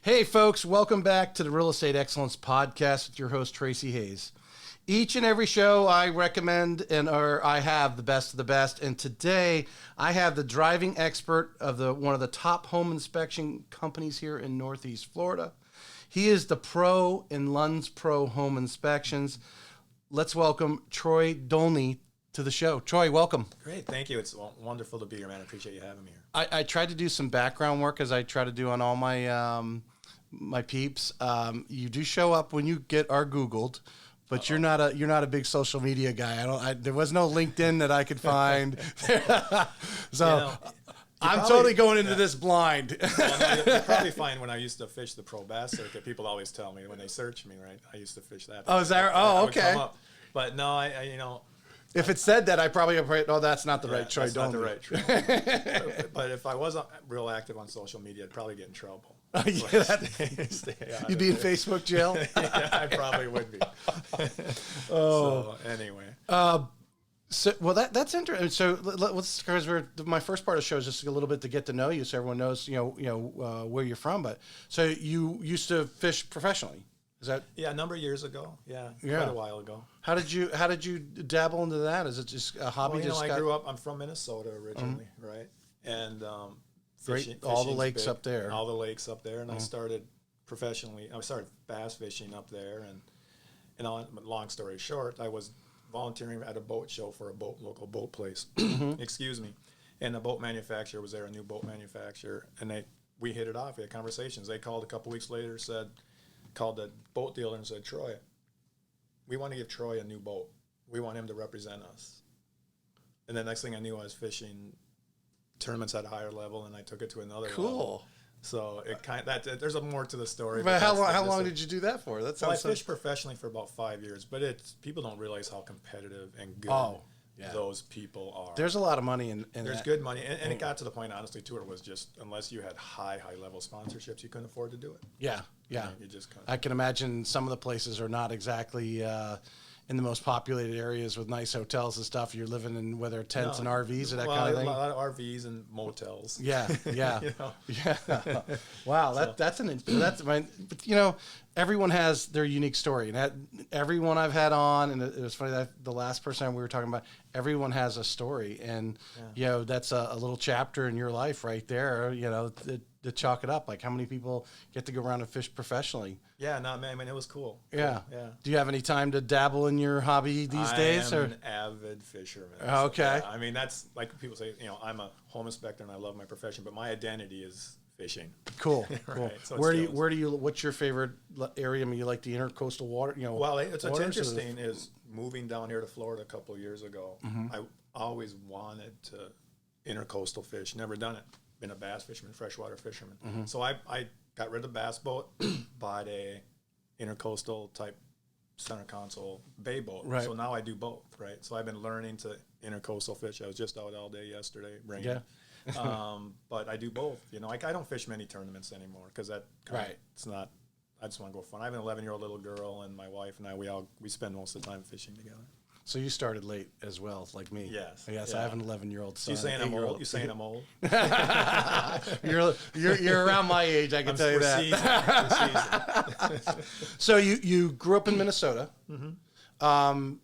Hey, folks, welcome back to the Real Estate Excellence Podcast with your host, Tracy Hayes. Each and every show I recommend or I have the best of the best. And today I have the driving expert of one of the top home inspection companies here in Northeast Florida. He is the pro in LunsPro Home Inspections. Let's welcome Troy Dolney to the show. Troy, welcome. Great, thank you. It's wonderful to be here, man. I appreciate you having me here. I tried to do some background work as I try to do on all my my peeps. You do show up when you are Googled, but you're not a big social media guy. There was no LinkedIn that I could find. So I'm totally going into this blind. Well, no, you'll probably find when I used to fish the pro bass circuit, people always tell me when they search me, right? I used to fish that. Oh, is that? Oh, okay. But no, I if it said that, I probably that's not the right Troy. That's not the right Troy. But if I wasn't real active on social media, I'd probably get in trouble. You'd be in Facebook jail. Yeah, I probably would be. So anyway. That's interesting. So let's, because my first part of the show is just a little bit to get to know you, so everyone knows where you're from. But so you used to fish professionally. Is that? Yeah, a number of years ago. Yeah, quite a while ago. How did you dabble into that? Is it just a hobby? Well, I grew up. I'm from Minnesota originally, right? And fishing, all the lakes up there. All the lakes up there, and I started professionally. I started bass fishing up there, and long story short, I was volunteering at a boat show for a local boat place. Excuse me. And the boat manufacturer was there, a new boat manufacturer, and we hit it off. We had conversations. They called a couple weeks later, called the boat dealer and said, Troy, we want to give Troy a new boat. We want him to represent us. And the next thing I knew, I was fishing tournaments at a higher level, and I took it to another level. So there's more to the story. But how long did you do that for? I fished professionally for about 5 years, but people don't realize how competitive and good those people are. There's a lot of money in There's that. Good money, and it got to the point, honestly, too, it was just unless you had high level sponsorships, you couldn't afford to do it. Yeah. You just couldn't. I can imagine some of the places are not exactly in the most populated areas with nice hotels and stuff. You're living in whether tents and RVs or that kind of thing. A lot of RVs and motels. Yeah. Yeah. Wow, everyone has their unique story, and everyone I've had on, and it was funny that the last person we were talking about, everyone has a story, and that's a little chapter in your life right there. To chalk it up, like how many people get to go around and fish professionally? Yeah, no, man, I mean, it was cool. Yeah. Do you have any time to dabble in your hobby these days? I am an avid fisherman. Okay. I mean, that's like people say, I'm a home inspector and I love my profession, but my identity is fishing. Cool. Right. So what's your favorite area? I mean, you like the intercoastal water, Well, what's interesting is moving down here to Florida a couple of years ago, I always wanted to intercoastal fish, never done it. Been a bass fisherman, freshwater fisherman. So I got rid of the bass boat, bought a intercoastal type center console bay boat. Right. So now I do both, right? So I've been learning to intercoastal fish. I was just out all day yesterday bringing. Yeah. But I do both. I don't fish many tournaments anymore because it's not. I just want to go fun. I have an 11-year-old little girl, and my wife and I we spend most of the time fishing together. So you started late as well, like me. Yes. Yes, yeah. I have an 11-year-old son. You saying I'm old? You saying I'm old? You're around my age, I can tell you that. So you grew up in Minnesota. What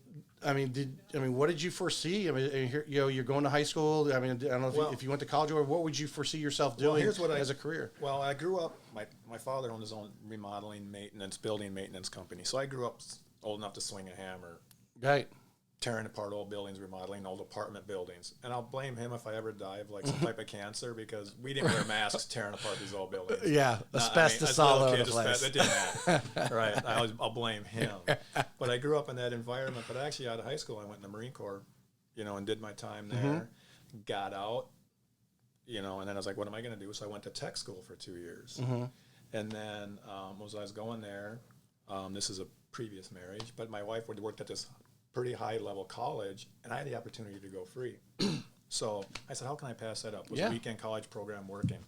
did you foresee? I mean, you're going to high school. I mean, I don't know if you went to college, or what would you foresee yourself doing as a career? Well, I grew up. My father owned his own building maintenance company. So I grew up old enough to swing a hammer. Right. Tearing apart old buildings, remodeling old apartment buildings. And I'll blame him if I ever die of some type of cancer, because we didn't wear masks tearing apart these old buildings. Yeah, asbestos all over the place. It didn't matter. Right. I'll blame him. But I grew up in that environment. But actually, out of high school, I went in the Marine Corps, and did my time there. Got out, and then I was like, what am I going to do? So I went to tech school for 2 years. And then as I was going there, this is a previous marriage, but my wife worked at this pretty high-level college, and I had the opportunity to go free. So I said, how can I pass that up? It was a weekend college program working.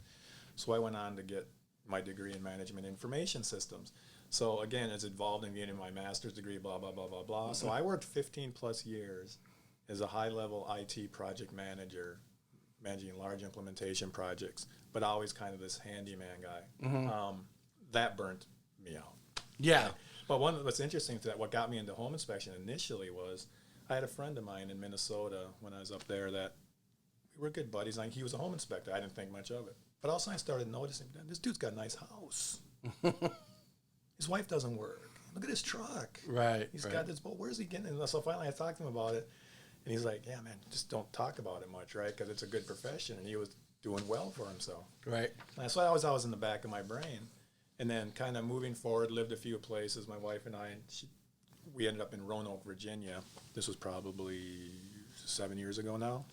So I went on to get my degree in management information systems. So again, it's involved in getting my master's degree, blah, blah, blah, blah, blah. So I worked 15 plus years as a high-level IT project manager, managing large implementation projects, but always kind of this handyman guy. that burnt me out. Yeah. But what's interesting to that, what got me into home inspection initially was I had a friend of mine in Minnesota when I was up there that we were good buddies. Like, he was a home inspector. I didn't think much of it. But also I started noticing, this dude's got a nice house. His wife doesn't work. Look at his truck. Right. He's got this boat. Where's he getting it? So finally I talked to him about it. And he's like, yeah, man, just don't talk about it much, right? Because it's a good profession. And he was doing well for himself. Right. And so that was always in the back of my brain. And then kind of moving forward, lived a few places. My wife and I, we ended up in Roanoke, Virginia. This was probably 7 years ago now.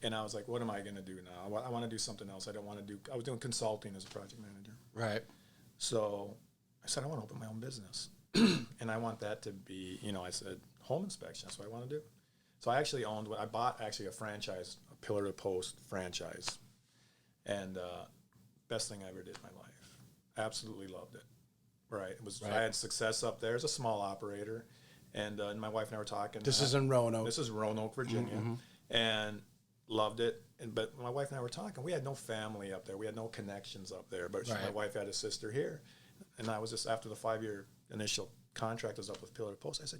And I was like, what am I going to do now? I want to do something else. I was doing consulting as a project manager. Right. So I said, I want to open my own business. And I want that to be, I said, home inspection. That's what I want to do. So I actually I bought a franchise, a pillar to post franchise. And best thing I ever did in my life. Absolutely loved it. Right. I had success up there as a small operator. And my wife and I were talking. This is in Roanoke. This is Roanoke, Virginia. Mm-hmm. And loved it. But my wife and I were talking. We had no family up there. We had no connections up there. But my wife had a sister here. And I was just, after the 5-year initial contract was up with Pillar to Post, I said,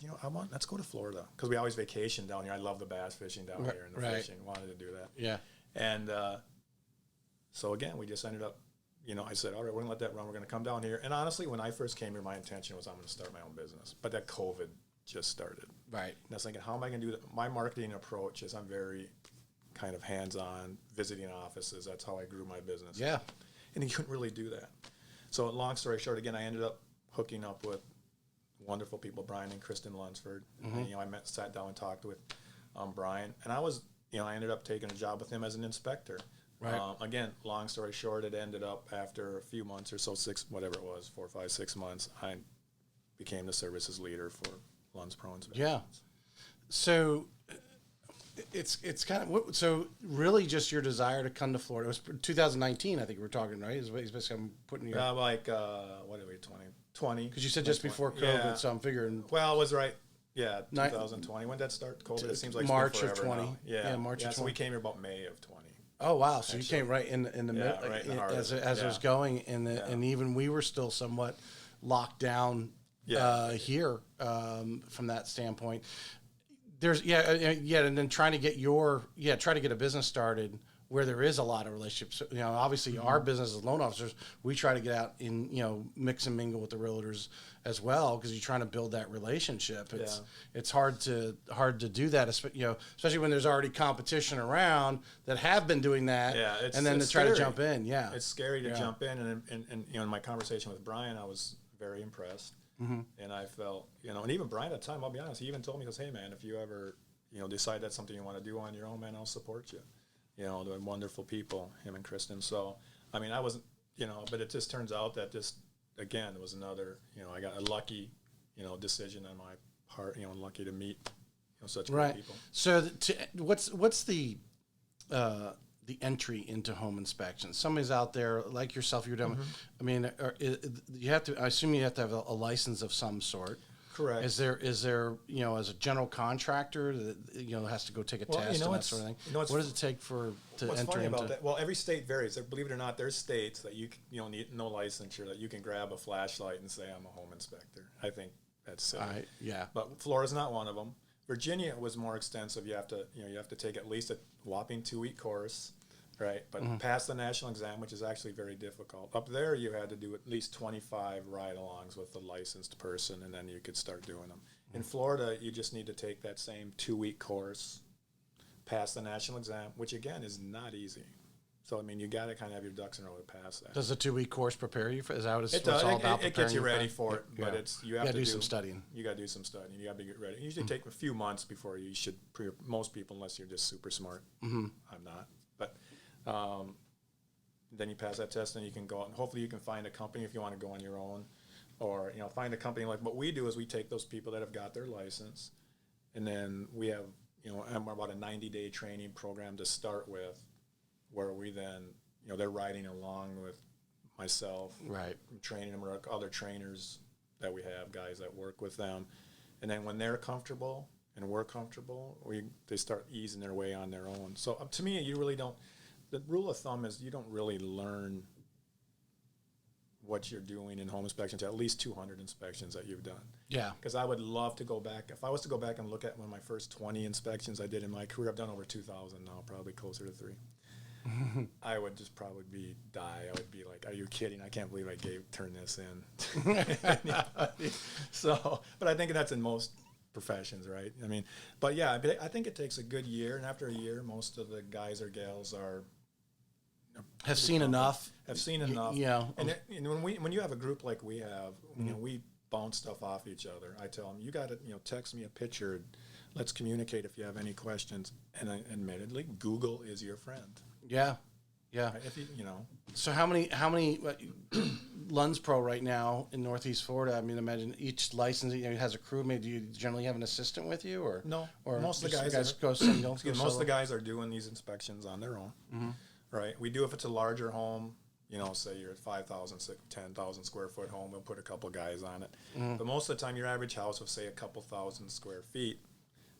let's go to Florida. Because we always vacation down here. I love the bass fishing down here and the fishing. Wanted to do that. Yeah. And so again, we just ended up, I said, all right, we're going to let that run. We're going to come down here. And honestly, when I first came here, my intention was I'm going to start my own business. But that COVID just started. Right. And I was thinking, how am I going to do that? My marketing approach is I'm very kind of hands-on, visiting offices. That's how I grew my business. Yeah. And you couldn't really do that. So long story short, again, I ended up hooking up with wonderful people, Brian and Kristen Lunsford. Mm-hmm. And, I sat down and talked with Brian. And I was, I ended up taking a job with him as an inspector. Right. Again, long story short, it ended up after a few months or so, 4, 5, 6 months, I became the services leader for LunsPro Inspections. Yeah. So it's kind of, so really just your desire to come to Florida. It was 2019, I think we were talking, right? It's basically I'm putting your... what are we, 2020? Because you said just before COVID, yeah. So I'm figuring... Well, it was right. Yeah, 2020. When did that start, COVID? It seems like March of 20. Now. Yeah, March of 20. So we came here about May of 20. Oh wow! So you came right in the middle, right in the heart as it was going, and even we were still somewhat locked down here from that standpoint. There's and then trying to get try to get a business started where there is a lot of relationships. Obviously our business as loan officers, we try to get out and mix and mingle with the realtors as well, because you're trying to build that relationship. It's hard to do that, especially when there's already competition around that have been doing that. Yeah, and then to try to jump in. Yeah, it's scary to jump in, and in my conversation with Brian, I was very impressed, and I felt and even Brian at the time, I'll be honest, he even told me, he goes, hey man, if you ever decide that's something you want to do on your own, man, I'll support you. They're wonderful people, him and Kristen. So, I mean, I wasn't, but it just turns out that again, it was another, I got a lucky, decision on my part, lucky to meet, such great people. So what's the entry into home inspections? Somebody's out there like yourself, you're done. I mean, I assume you have to have a license of some sort. Correct. Is there as a general contractor that has to go take a test and that sort of thing? What does it take to enter what's funny into? About that? Well, every state varies. Believe it or not, there's states that you need no licensure, that you can grab a flashlight and say I'm a home inspector. I think that's silly. But Florida's not one of them. Virginia was more extensive. You have to take at least a whopping 2-week course. Right, but pass the national exam, which is actually very difficult. Up there, you had to do at least 25 ride-alongs with a licensed person, and then you could start doing them. In Florida, you just need to take that same 2-week course, pass the national exam, which, again, is not easy. So, I mean, you got to kind of have your ducks in a row to pass that. Does the 2-week course prepare you for? Is that what it's all about? It gets you ready for it, but you have to do some studying. You got to do some studying. You got to get ready. It usually take a few months before you should. Most people, unless you're just super smart. I'm not, but. Then you pass that test, and you can go out, and hopefully you can find a company if you want to go on your own, or find a company. Like what we do is we take those people that have got their license, and then we have about a 90-day training program to start with, where we then they're riding along with myself, right? I'm training them, or other trainers that we have, guys that work with them, and then when they're comfortable and we're comfortable, they start easing their way on their own. So to me, you really don't. The rule of thumb is you don't really learn what you're doing in home inspections, at least 200 inspections that you've done. Yeah. Because I would love to go back. If I was to go back and look at one of my first 20 inspections I did in my career, I've done over 2,000 now, probably closer to 3. I would just probably die. I would be like, are you kidding? I can't believe I turned this in. So, but I think that's in most professions, right? I mean, but yeah, I think it takes a good year. And after a year, most of the guys or gals are, have seen enough. Yeah. And when you have a group like we have, we bounce stuff off each other. I tell them, you got to, text me a picture. Let's communicate if you have any questions. And admittedly, Google is your friend. Yeah. Yeah. Right? If you know. So how many LunsPro right now in Northeast Florida? I mean, imagine each license has a crew. Maybe do you generally have an assistant with you, or no? Or most of the guys go single. Most of the guys are doing these inspections on their own. Mm-hmm. Right. We do if it's a larger home. Say you're at 5,000, 10,000 square foot home. We'll put a couple guys on it. Mm-hmm. But most of the time, your average house of say a couple thousand square feet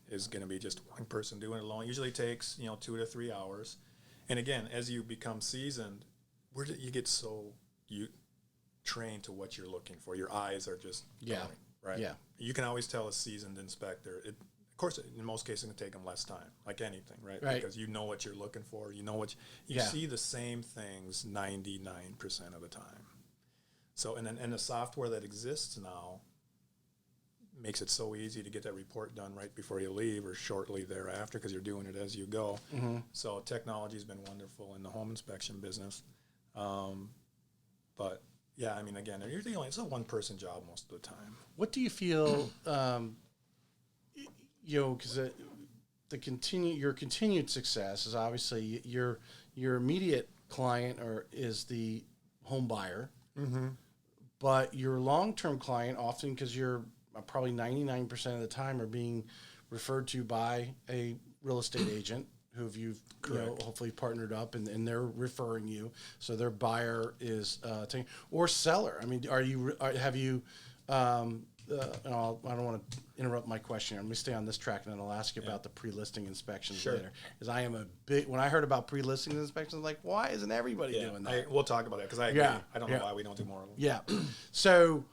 is going to be just one person doing it alone. Usually takes 2 to 3 hours. And again, as you become seasoned, you get so trained to what you're looking for. Your eyes are just going, right? Yeah. You can always tell a seasoned inspector. Of course, in most cases, it can take them less time, like anything, right? Because you know what you're looking for. You know you see the same things 99% of the time. So, and the software that exists now makes it so easy to get that report done right before you leave or shortly thereafter because you're doing it as you go. Mm-hmm. So technology's been wonderful in the home inspection business. But yeah, I mean, again, it's a one-person job most of the time. What do you feel, because your continued success is obviously your immediate client is the home buyer, mm-hmm. but your long-term client often, because you're probably 99% of the time are being referred to by a real estate agent who you've hopefully partnered up and they're referring you. So their buyer is or seller. I mean, have you? I don't want to interrupt my question. Let me stay on this track, and then I'll ask you about the pre-listing inspections later. Because I am when I heard about pre-listing inspections, like, why isn't everybody doing that? We'll talk about that because I agree. I don't know why we don't do more of them. Yeah. So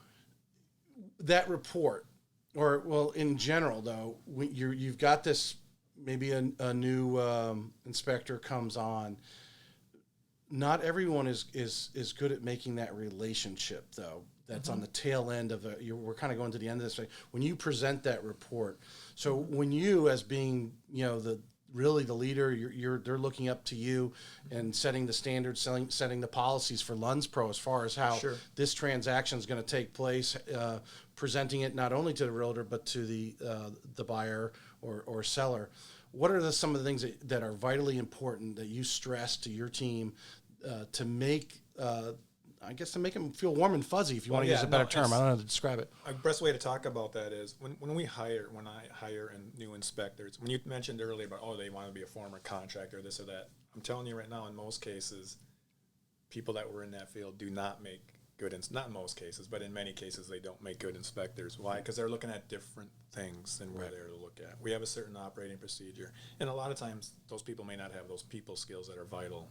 that report, in general though, you've got this. Maybe a new inspector comes on. Not everyone is good at making that relationship though. That's mm-hmm. on the tail end of we're kind of going to the end of this. When you present that report, so when you, as being the leader, they're looking up to you and setting the standards, setting the policies for LunsPro as far as how this transaction is going to take place, presenting it not only to the realtor but to the buyer or seller. What are some of the things that are vitally important that you stress to your team to make to make them feel warm and fuzzy, if you want to use a better term. I don't know how to describe it. A best way to talk about that is when I hire new inspectors, when you mentioned earlier about, they want to be a former contractor, this or that, I'm telling you right now, in most cases, people that were in that field do not make good, not in most cases, but in many cases, they don't make good inspectors. Why? Because they're looking at different things than we're there to look at. We have a certain operating procedure, and a lot of times, those people may not have those people skills that are vital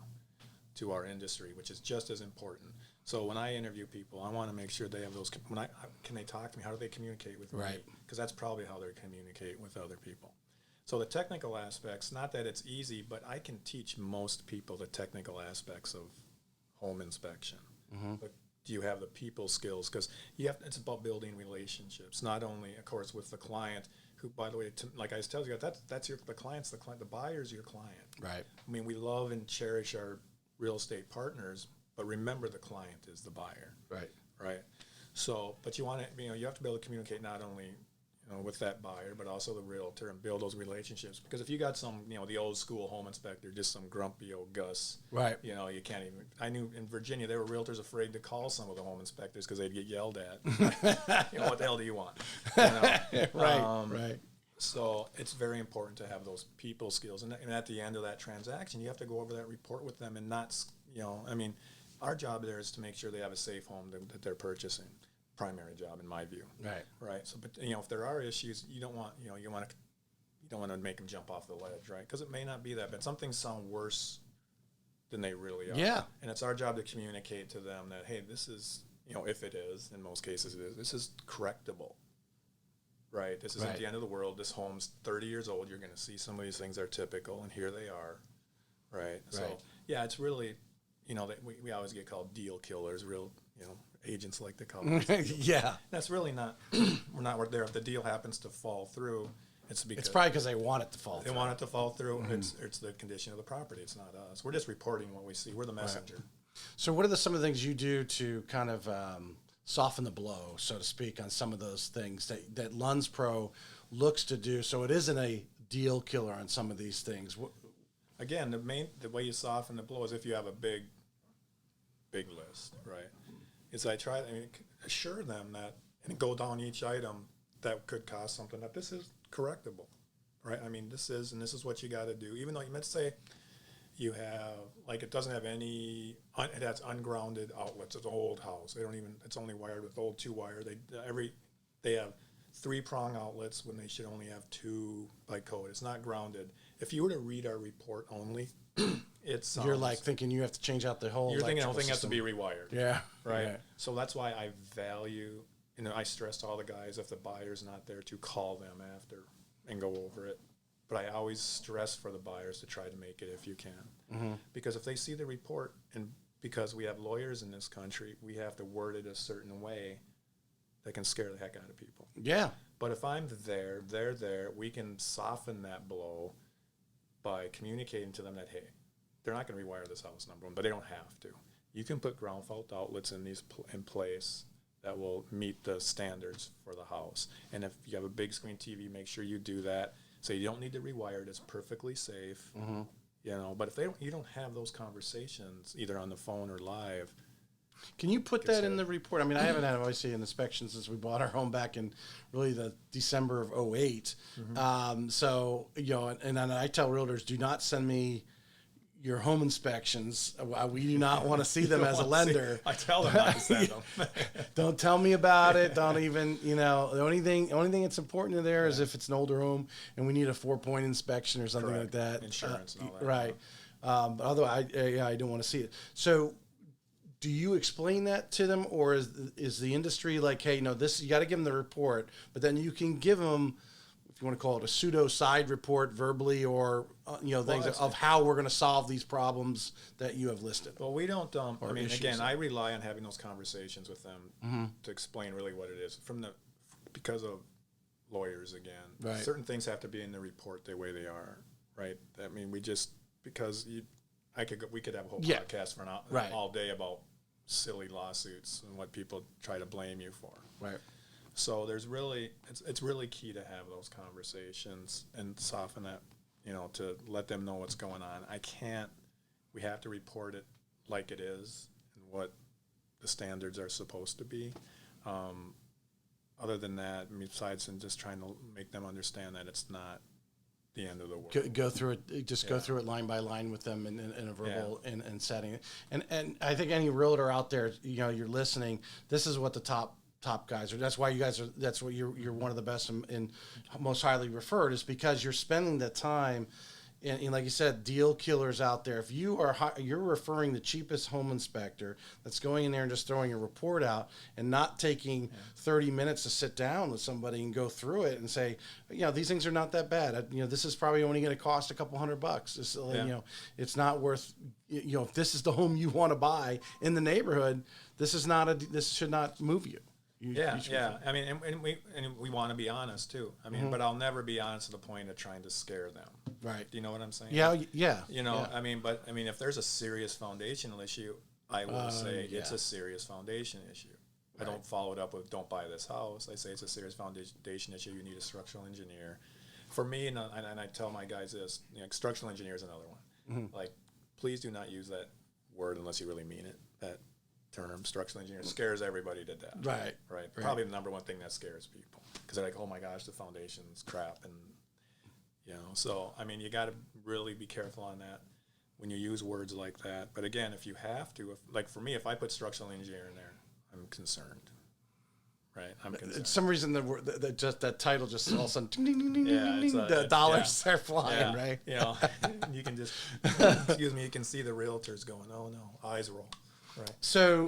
to our industry, which is just as important. So when I interview people, I want to make sure they have those. Can they talk to me? How do they communicate with me? Right. Because that's probably how they communicate with other people. So the technical aspects, not that it's easy, but I can teach most people the technical aspects of home inspection. Mm-hmm. But do you have the people skills? Because it's about building relationships, not only, of course, with the client, who, by the way, like I tell you, that's the client's the client. The buyer's your client. Right. I mean, we love and cherish our real estate partners, but remember the client is the buyer. Right. So, but you want to, you have to be able to communicate not only, with that buyer, but also the realtor, and build those relationships. Because if you got some, the old school home inspector, just some grumpy old Gus, right? You can't even. I knew in Virginia there were realtors afraid to call some of the home inspectors because they'd get yelled at. What the hell do you want? Right. So it's very important to have those people skills, and at the end of that transaction, you have to go over that report with them, and not, our job there is to make sure they have a safe home that they're purchasing. Primary job, in my view. Right. So, but if there are issues, you don't want to make them jump off the ledge, right? Because it may not be that bad. Some things sound worse than they really are. Yeah. And it's our job to communicate to them that, hey, this is if it is, in most cases it is, this is correctable, right? This isn't Right. the end of the world. This home's 30 years old. You're going to see some of these things are typical, and here they are, right? So, yeah, it's really, that we always get called deal killers, real, agents like to call it. Yeah. That's really not, we're not there. If the deal happens to fall through, it's because It's probably because they want it to fall they through. want it to fall through. It's the condition of the property. It's not us. We're just reporting what we see. We're the messenger. Right. So what are some of the things you do to kind of soften the blow, so to speak, on some of those things that LunsPro looks to do so it isn't a deal killer on some of these things? Again, the way you soften the blow is if you have a big list, right? Is I try to assure them that, and go down each item that could cost something, that this is correctable, right? This is what you got to do. Even though let's say you have, it doesn't have any, it has ungrounded outlets. It's an old house. It's only wired with old 2-wire. They have 3-prong outlets when they should only have 2 by code. It's not grounded. If you were to read our report only, it's You're thinking you have to change out the whole. You're thinking the whole thing has to be rewired. Yeah. Right. Yeah. So that's why I value. I stress to all the guys, if the buyer's not there, to call them after and go over it. But I always stress for the buyers to try to make it if you can, because if they see the report, and because we have lawyers in this country, we have to word it a certain way that can scare the heck out of people. Yeah. But if I'm there, they're there, we can soften that blow by communicating to them that, hey, they're not going to rewire this house, number one, but they don't have to. You can put ground fault outlets in place that will meet the standards for the house. And if you have a big screen TV, make sure you do that. So you don't need to rewire it. It's perfectly safe. But if you don't have those conversations either on the phone or live. Can you put that in the report? I haven't had obviously an inspection since we bought our home back in really the December of 08. So, and I tell realtors, do not send me your home inspections. We do not want to see them as a lender. I tell them not to send them. Don't tell me about it. Don't even, the only thing that's important in there is if it's an older home and we need a 4-point inspection or something like that. Insurance and all that. Right. But otherwise, I don't want to see it. So do you explain that to them, or is the industry like, hey, this, you got to give them the report, but then you can give them, if you want to call it a pseudo side report verbally, or things of how we're going to solve these problems that you have listed? Well, we don't. Issues. I rely on having those conversations with them to explain really what it is because of lawyers again. Right. Certain things have to be in the report the way they are. Right. We could have a whole podcast for all day about silly lawsuits and what people try to blame you for. Right. So it's really key to have those conversations and soften that, to let them know what's going on. We have to report it like it is and what the standards are supposed to be. Other than that, besides just trying to make them understand that it's not the end of the world. Go through it. Just go through it line by line with them in a verbal and setting. And I think any realtor out there, you're listening. This is what the top guys are. That's why you guys are. That's what you're one of the best and most highly referred, is because you're spending the time. And like you said, deal killers out there. If you're referring the cheapest home inspector that's going in there and just throwing a report out and not taking 30 minutes to sit down with somebody and go through it and say, these things are not that bad. This is probably only going to cost a couple $100. It's not worth. If this is the home you want to buy in the neighborhood, this should not move you. And we want to be honest too. But I'll never be honest to the point of trying to scare them. Right. Do you know what I'm saying? Yeah. If there's a serious foundational issue, I will say it's a serious foundation issue. Right. I don't follow it up with "don't buy this house." I say it's a serious foundation issue. You need a structural engineer. For me, and I tell my guys this: structural engineer is another one. Please do not use that word unless you really mean it. That term, structural engineer, scares everybody to death. Right. Probably the number one thing that scares people, because they're like, oh my gosh, the foundation's crap. And, so, you got to really be careful on that when you use words like that. But again, if you have to, for me, if I put structural engineer in there, I'm concerned. Right. I'm concerned. For some reason, that title just all of a sudden, ding, ding, ding, ding, ding, ding, the dollars start flying, right? You can just, you can see the realtors going, oh no, eyes roll. Right. So,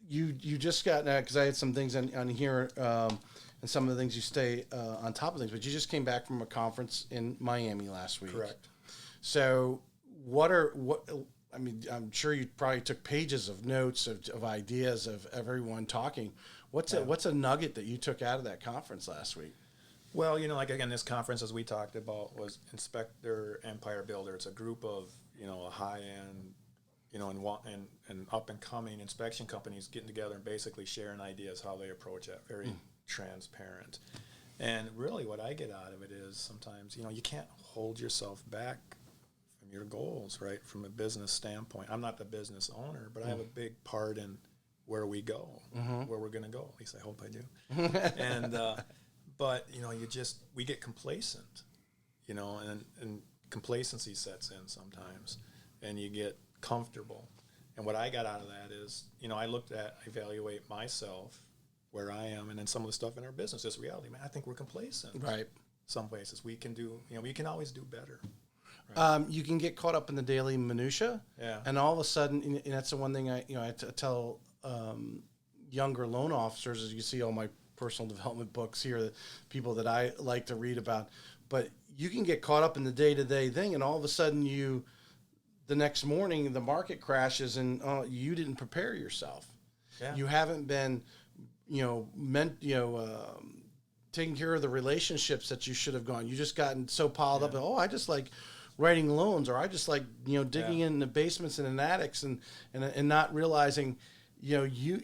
you just got, because I had some things on here, and some of the things you stay on top of things, but you just came back from a conference in Miami last week. Correct. So I mean, I'm sure you probably took pages of notes of ideas of everyone talking. What's a nugget that you took out of that conference last week? Well, like again, this conference, as we talked about, was Inspector Empire Builder. It's a group of, a high-end, and up-and-coming inspection companies getting together and basically sharing ideas how they approach it. Very transparent. And really what I get out of it is sometimes, you can't hold yourself back from your goals, right, from a business standpoint. I'm not the business owner, but I have a big part in where we go, where we're going to go. At least I hope I do. And but, we get complacent, and complacency sets in sometimes, and you get comfortable. And what I got out of that is, I evaluate myself, where I am, and then some of the stuff in our business is reality. Man, I think we're complacent. Right. Some places we can do, we can always do better. Right. You can get caught up in the daily minutia. Yeah. And all of a sudden, and that's the one thing I tell younger loan officers, as you see all my personal development books here, the people that I like to read about, but you can get caught up in the day-to-day thing, and all of a sudden the next morning the market crashes, and you didn't prepare yourself. Yeah. You haven't been, taking care of the relationships that you should have gone. You just gotten so piled up, and I just like writing loans, or I just like, digging in the basements and in attics, and not realizing, you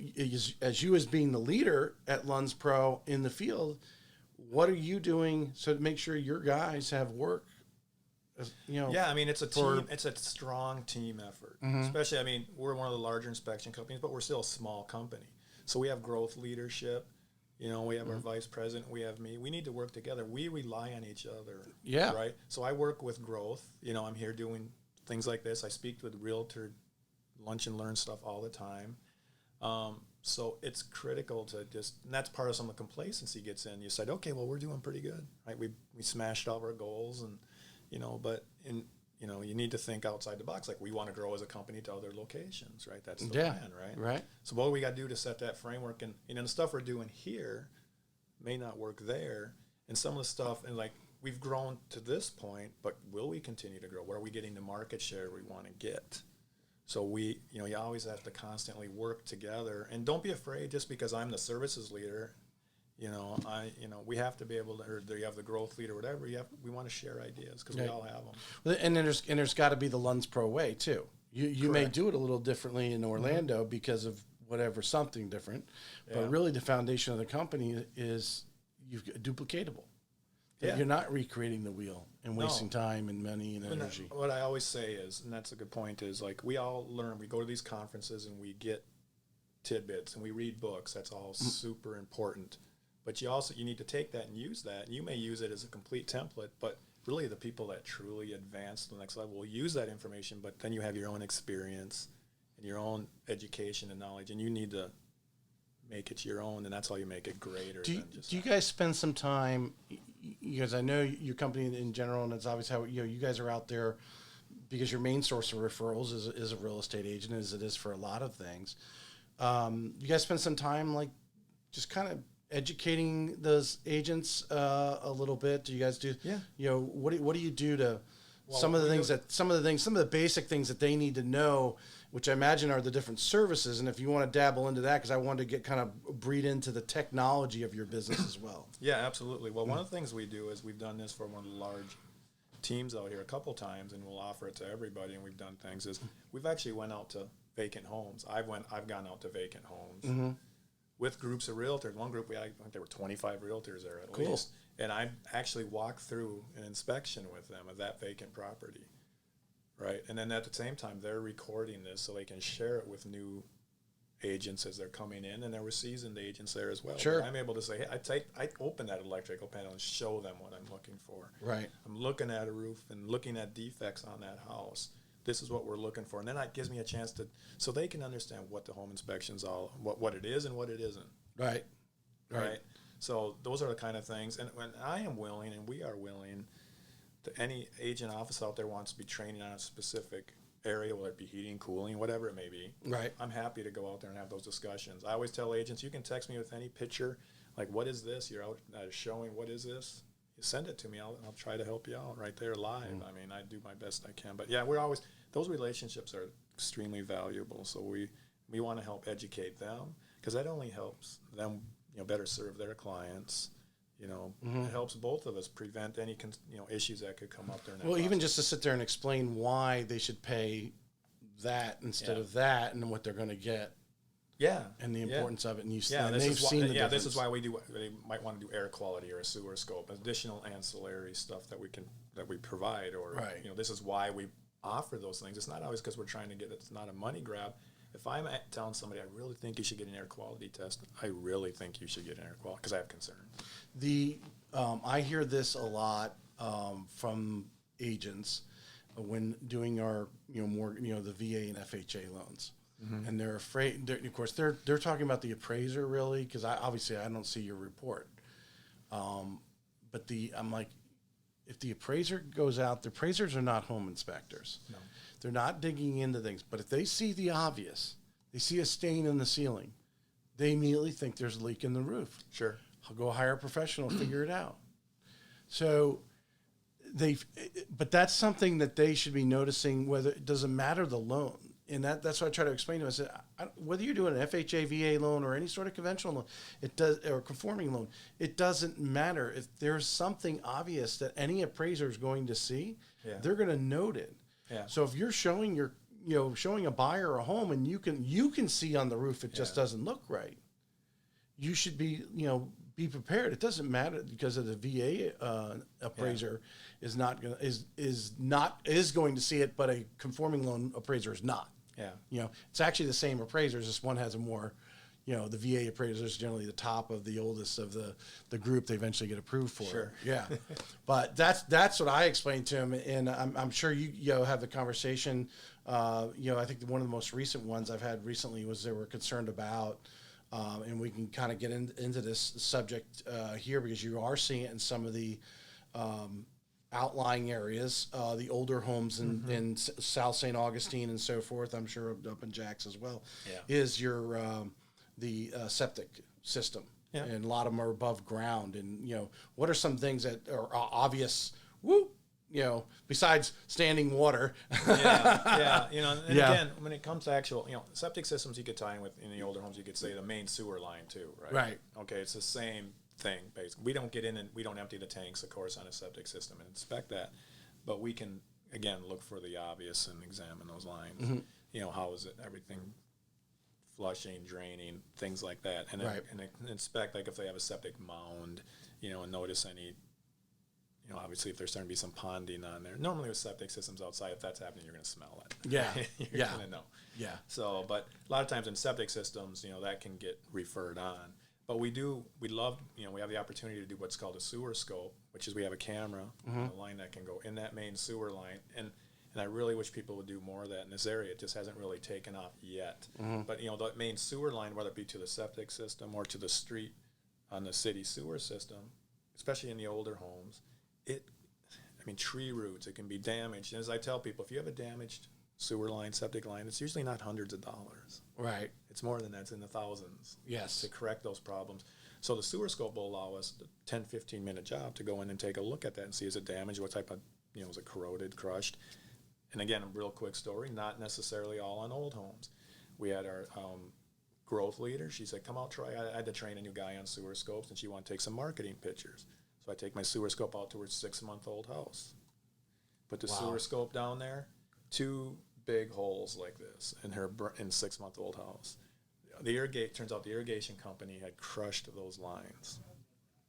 as being the leader at LunsPro in the field, what are you doing so to make sure your guys have work? Yeah, I mean, it's a team. It's a strong team effort. Especially, I mean, we're one of the larger inspection companies, but we're still a small company. So we have growth leadership. We have our vice president. We have me. We need to work together. We rely on each other. Yeah. Right. So I work with growth. I'm here doing things like this. I speak with realtor lunch and learn stuff all the time. So it's critical to and that's part of some of the complacency gets in. You said, okay, well, we're doing pretty good, right? We smashed all of our goals, and, but you need to think outside the box. Like, we want to grow as a company to other locations, right? That's the plan, right? Right. So what do we got to do to set that framework? And, the stuff we're doing here may not work there. And some of the stuff, and like, we've grown to this point, but will we continue to grow? Where are we getting the market share we want to get? So we, you always have to constantly work together, and don't be afraid just because I'm the services leader. We have to be able to, or you have the growth leader, whatever. We want to share ideas because we all have them. Well, and there's got to be the LunsPro way too. You may do it a little differently in Orlando because of something different, but really the foundation of the company is duplicatable. Yeah. You're not recreating the wheel and wasting time and money and energy. What I always say is, and that's a good point, is like, we all learn. We go to these conferences and we get tidbits and we read books. That's all super important. But you need to take that and use that. And you may use it as a complete template, but really the people that truly advance to the next level will use that information, but then you have your own experience and your own education and knowledge, and you need to make it your own, and that's how you make it greater. Do you guys spend some time, because I know your company in general, and it's obvious how you guys are out there because your main source of referrals is a real estate agent, as it is for a lot of things. You guys spend some time like just kind of educating those agents a little bit? Do you guys do? Yeah. What do you do to some of the basic things that they need to know, which I imagine are the different services? And if you want to dabble into that, because I wanted to get kind of breed into the technology of your business as well. Yeah, absolutely. Well, one of the things we do is we've done this for one of the large teams out here a couple times, and we'll offer it to everybody. And we've done things is we've actually went out to vacant homes. I've gone out to vacant homes with groups of realtors. One group, I think there were 25 realtors there at least. And I actually walked through an inspection with them of that vacant property, right? And then at the same time, they're recording this so they can share it with new agents as they're coming in, and there were seasoned agents there as well. Sure. But I'm able to say, hey, I open that electrical panel and show them what I'm looking for. Right. I'm looking at a roof and looking at defects on that house. This is what we're looking for. And then that gives me a chance so they can understand what the home inspection's all, what it is and what it isn't. Right. Right. So those are the kind of things. And when I am willing, and we are willing, to any agent office out there wants to be training on a specific area, whether it be heating, cooling, whatever it may be. Right. I'm happy to go out there and have those discussions. I always tell agents, you can text me with any picture, like, what is this? You're out showing, what is this? You send it to me. I'll try to help you out right there live. I mean, I do my best I can. But yeah, those relationships are extremely valuable. So we want to help educate them, because that only helps them, better serve their clients. It helps both of us prevent any issues that could come up there. Well, even just to sit there and explain why they should pay that instead of that, and what they're going to get. Yeah, and the importance of it, and this is why they might want to do air quality or a sewer scope, additional ancillary stuff that we provide, or right. This is why we offer those things. It's not always because we're trying to get it. It's not a money grab. If I'm telling somebody, I really think you should get an air quality test, I really think you should get an air quality, because I have concerns. I hear this a lot from agents when doing our more the VA and FHA loans. Mm-hmm. And they're afraid. Of course, they're talking about the appraiser, really, because I don't see your report. But I'm like, if the appraiser goes out, the appraisers are not home inspectors. No. They're not digging into things. But if they see the obvious, they see a stain in the ceiling, they immediately think there's a leak in the roof. Sure. I'll go hire a professional, figure it out. So but that's something that they should be noticing. Whether it doesn't matter the loan. And that's what I try to explain to them. I said, whether you're doing an FHA, VA loan, or any sort of conventional loan, or conforming loan, it doesn't matter. If there's something obvious that any appraiser is going to see, they're going to note it. Yeah. So if you're showing showing a buyer a home, and you can see on the roof it just doesn't look right, you should be prepared. It doesn't matter, because of the VA appraiser is going to see it, but a conforming loan appraiser is not. Yeah. It's actually the same appraisers. Just one has a more, the VA appraiser is generally the top of the oldest of the group they eventually get approved for. Sure. Yeah. But that's what I explained to him, and I'm sure you have the conversation. I think one of the most recent ones I've had recently was they were concerned about, and we can kind of get into this subject here, because you are seeing it in some of the outlying areas, the older homes in South St. Augustine and so forth. I'm sure up in Jacks as well. Yeah. Is your the septic system, and a lot of them are above ground. And what are some things that are obvious? Besides standing water. Again, when it comes to actual, septic systems, you could tie in with, in the older homes, you could say the main sewer line too, right? Right. Okay, it's the same thing, basically. We don't get in and we don't empty the tanks, of course, on a septic system and inspect that, but we can, again, look for the obvious and examine those lines. Mm-hmm. How is it, everything flushing, draining, things like that, and inspect, like if they have a septic mound, and notice any. Obviously, if there's starting to be some ponding on there. Normally with septic systems outside, if that's happening, you're going to smell it. Yeah. You're going to know. Yeah. So, but a lot of times in septic systems, that can get referred on. But we love, we have the opportunity to do what's called a sewer scope, which is we have a camera, a line that can go in that main sewer line. And I really wish people would do more of that in this area. It just hasn't really taken off yet. Mm-hmm. But, the main sewer line, whether it be to the septic system or to the street on the city sewer system, especially in the older homes, tree roots, it can be damaged. And as I tell people, if you have a damaged sewer line, septic line, it's usually not hundreds of dollars. Right. It's more than that. It's in the thousands. Yes. To correct those problems. So the sewer scope will allow us a 10, 15-minute job to go in and take a look at that and see, is it damaged? What type of, is it corroded, crushed? And again, a real quick story, not necessarily all on old homes. We had our growth leader. She said, come out, try. I had to train a new guy on sewer scopes, and she wanted to take some marketing pictures. So I take my sewer scope out to her 6-month-old house. Put the sewer scope down there, 2 big holes like this in her 6-month-old house. Turns out the irrigation company had crushed those lines.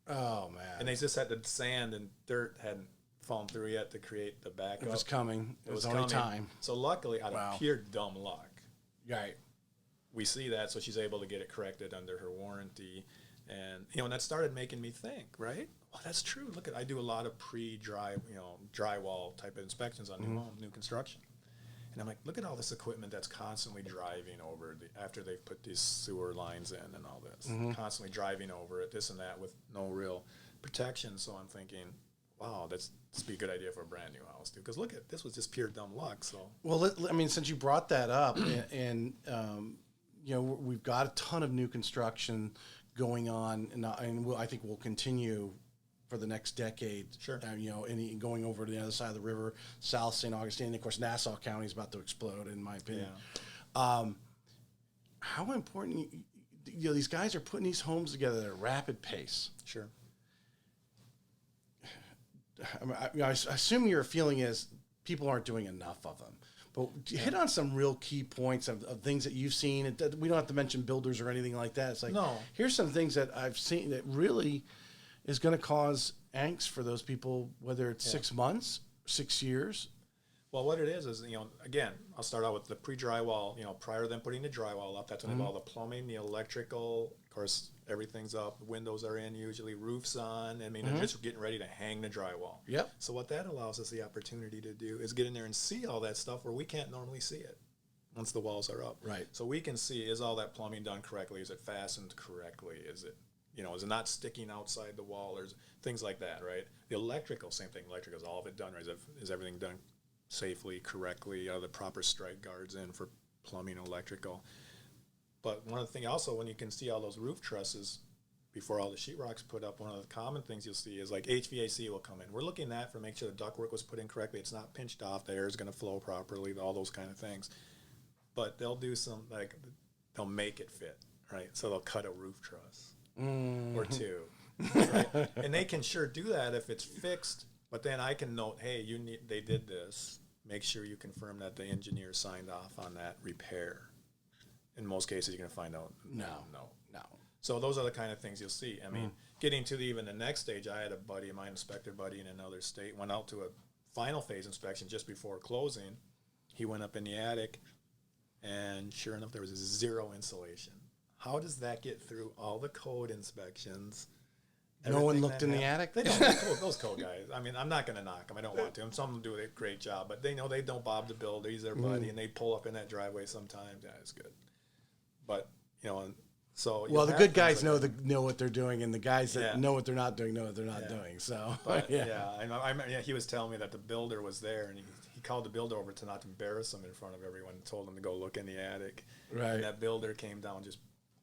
Oh, man. And they just had the sand and dirt hadn't fallen through yet to create the backup. It was coming. It was only time. So luckily, out of pure dumb luck, right, we see that, so she's able to get it corrected under her warranty. And, and that started making me think, right? Well, that's true. Look, I do a lot of pre-dry, drywall type of inspections on new homes, new construction. And I'm like, look at all this equipment that's constantly driving over after they've put these sewer lines in and all this. Constantly driving over it, this and that, with no real protection. So I'm thinking, wow, this would be a good idea for a brand new house, too. Because look this was just pure dumb luck. So, well, I mean, since you brought that up, and you know, we've got a ton of new construction going on, and I think we'll continue for the next decade. Sure. You know, going over to the other side of the river, South St. Augustine, and of course, Nassau County is about to explode, in my opinion. Yeah. How important, you know, these guys are putting these homes together at a rapid pace. Sure. I assume your feeling is people aren't doing enough of them. But hit on some real key points of things that you've seen. We don't have to mention builders or anything like that. It's like, no. Here's some things that I've seen that really is going to cause angst for those people, whether it's 6 months, 6 years. Well, what it is, you know, again, I'll start out with the pre-drywall, you know, prior to them putting the drywall up, that's when all the plumbing, the electrical, of course, everything's up, windows are in, usually roofs on. I mean, they're just getting ready to hang the drywall. Yep. So what that allows us the opportunity to do is get in there and see all that stuff where we can't normally see it once the walls are up. Right. So we can see, is all that plumbing done correctly? Is it fastened correctly? Is it, you know, is it not sticking outside the wall? Or things like that, right? The electrical, same thing. Electrical, is all of it done right? Is everything done safely, correctly? Are the proper strike guards in for plumbing, electrical? But one of the things also, when you can see all those roof trusses before all the sheetrock's put up, one of the common things you'll see is like HVAC will come in. We're looking at that for make sure the ductwork was put in correctly. It's not pinched off. The air is going to flow properly, all those kind of things. But they'll do some, like, they'll make it fit, right? So they'll cut a roof truss or two, right? And they can sure do that if it's fixed. But then I can note, hey, they did this. Make sure you confirm that the engineer signed off on that repair. In most cases, you're going to find out, no. So those are the kind of things you'll see. I mean, getting to even the next stage, I had a buddy of mine, inspector buddy in another state, went out to a final phase inspection just before closing. He went up in the attic, and sure enough, there was zero insulation. How does that get through all the code inspections? No one looked in the attic? They don't. Those code guys. I mean, I'm not going to knock them. I don't want to. Some of them do a great job, but they know they don't Bob the Builder. He's their buddy, and they pull up in that driveway sometimes. Yeah, it's good. But, you know, so... Well, the good guys know what they're doing, and the guys that know what they're not doing know what they're not doing. So, but, he was telling me that the builder was there, and he called the builder over to not embarrass him in front of everyone and told him to go look in the attic. Right. And that builder came down just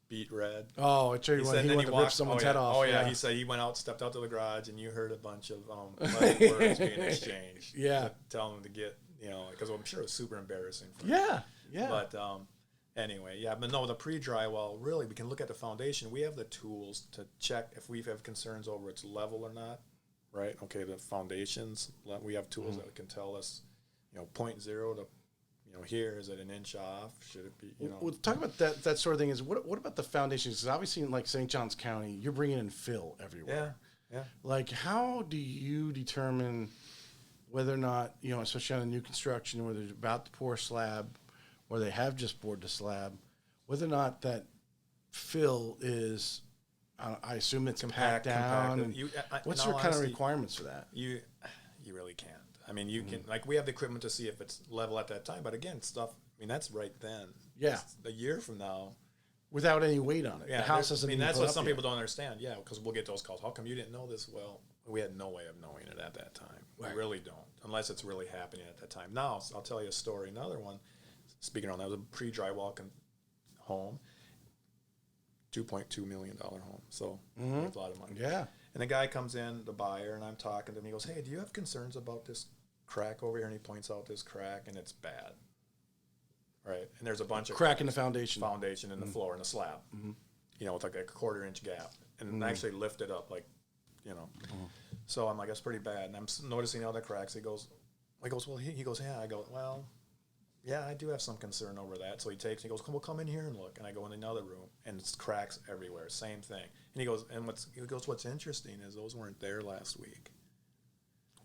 beat red. Oh, I tell you what, he went to rip someone's head off. Oh, yeah. He said he went out, stepped out to the garage, and you heard a bunch of words being exchanged. Yeah. Telling him to get, you know, because I'm sure it was super embarrassing for him. Yeah. But anyway, but no, the pre-drywall, really, we can look at the foundation. We have the tools to check if we have concerns over its level or not, right? Okay, the foundations, we have tools that can tell us, you know, 0.0 to, you know, here, is it an inch off? Should it be, you know? Well, talk about that sort of thing. Is what about the foundations? Because obviously in like St. Johns County, you're bringing in fill everywhere. Yeah. Like, how do you determine whether or not, you know, especially on a new construction where they're about to pour a slab or they have just poured the slab, whether or not that fill is, I assume it's packed down. What's your kind of requirements for that? You really can't. I mean, you can, like, we have the equipment to see if it's level at that time, but again, stuff, I mean, that's right then. Yeah. It's a year from now. Without any weight on it. Yeah, the house doesn't. I mean, that's what some people don't understand. Yeah, because we'll get those calls. How come you didn't know this? Well, we had no way of knowing it at that time. Right. We really don't, unless it's really happening at that time. Now, I'll tell you a story. Another one, speaking on that, was a pre-drywall home, $2.2 million home. So, it's a lot of money. Yeah. And the guy comes in, the buyer, and I'm talking to him. He goes, hey, do you have concerns about this crack over here? And he points out this crack, and it's bad. Right, and there's a bunch of crack in the foundation in the floor, in the slab, you know, with like a 1/4-inch gap, and actually lifted up, like, you know. So I'm like, that's pretty bad, and I'm noticing all the cracks. He goes, well, he goes, yeah. I go, well, yeah, I do have some concern over that. So he goes, come in here and look. And I go in another room, and it's cracks everywhere, same thing. And he goes, what's interesting is those weren't there last week.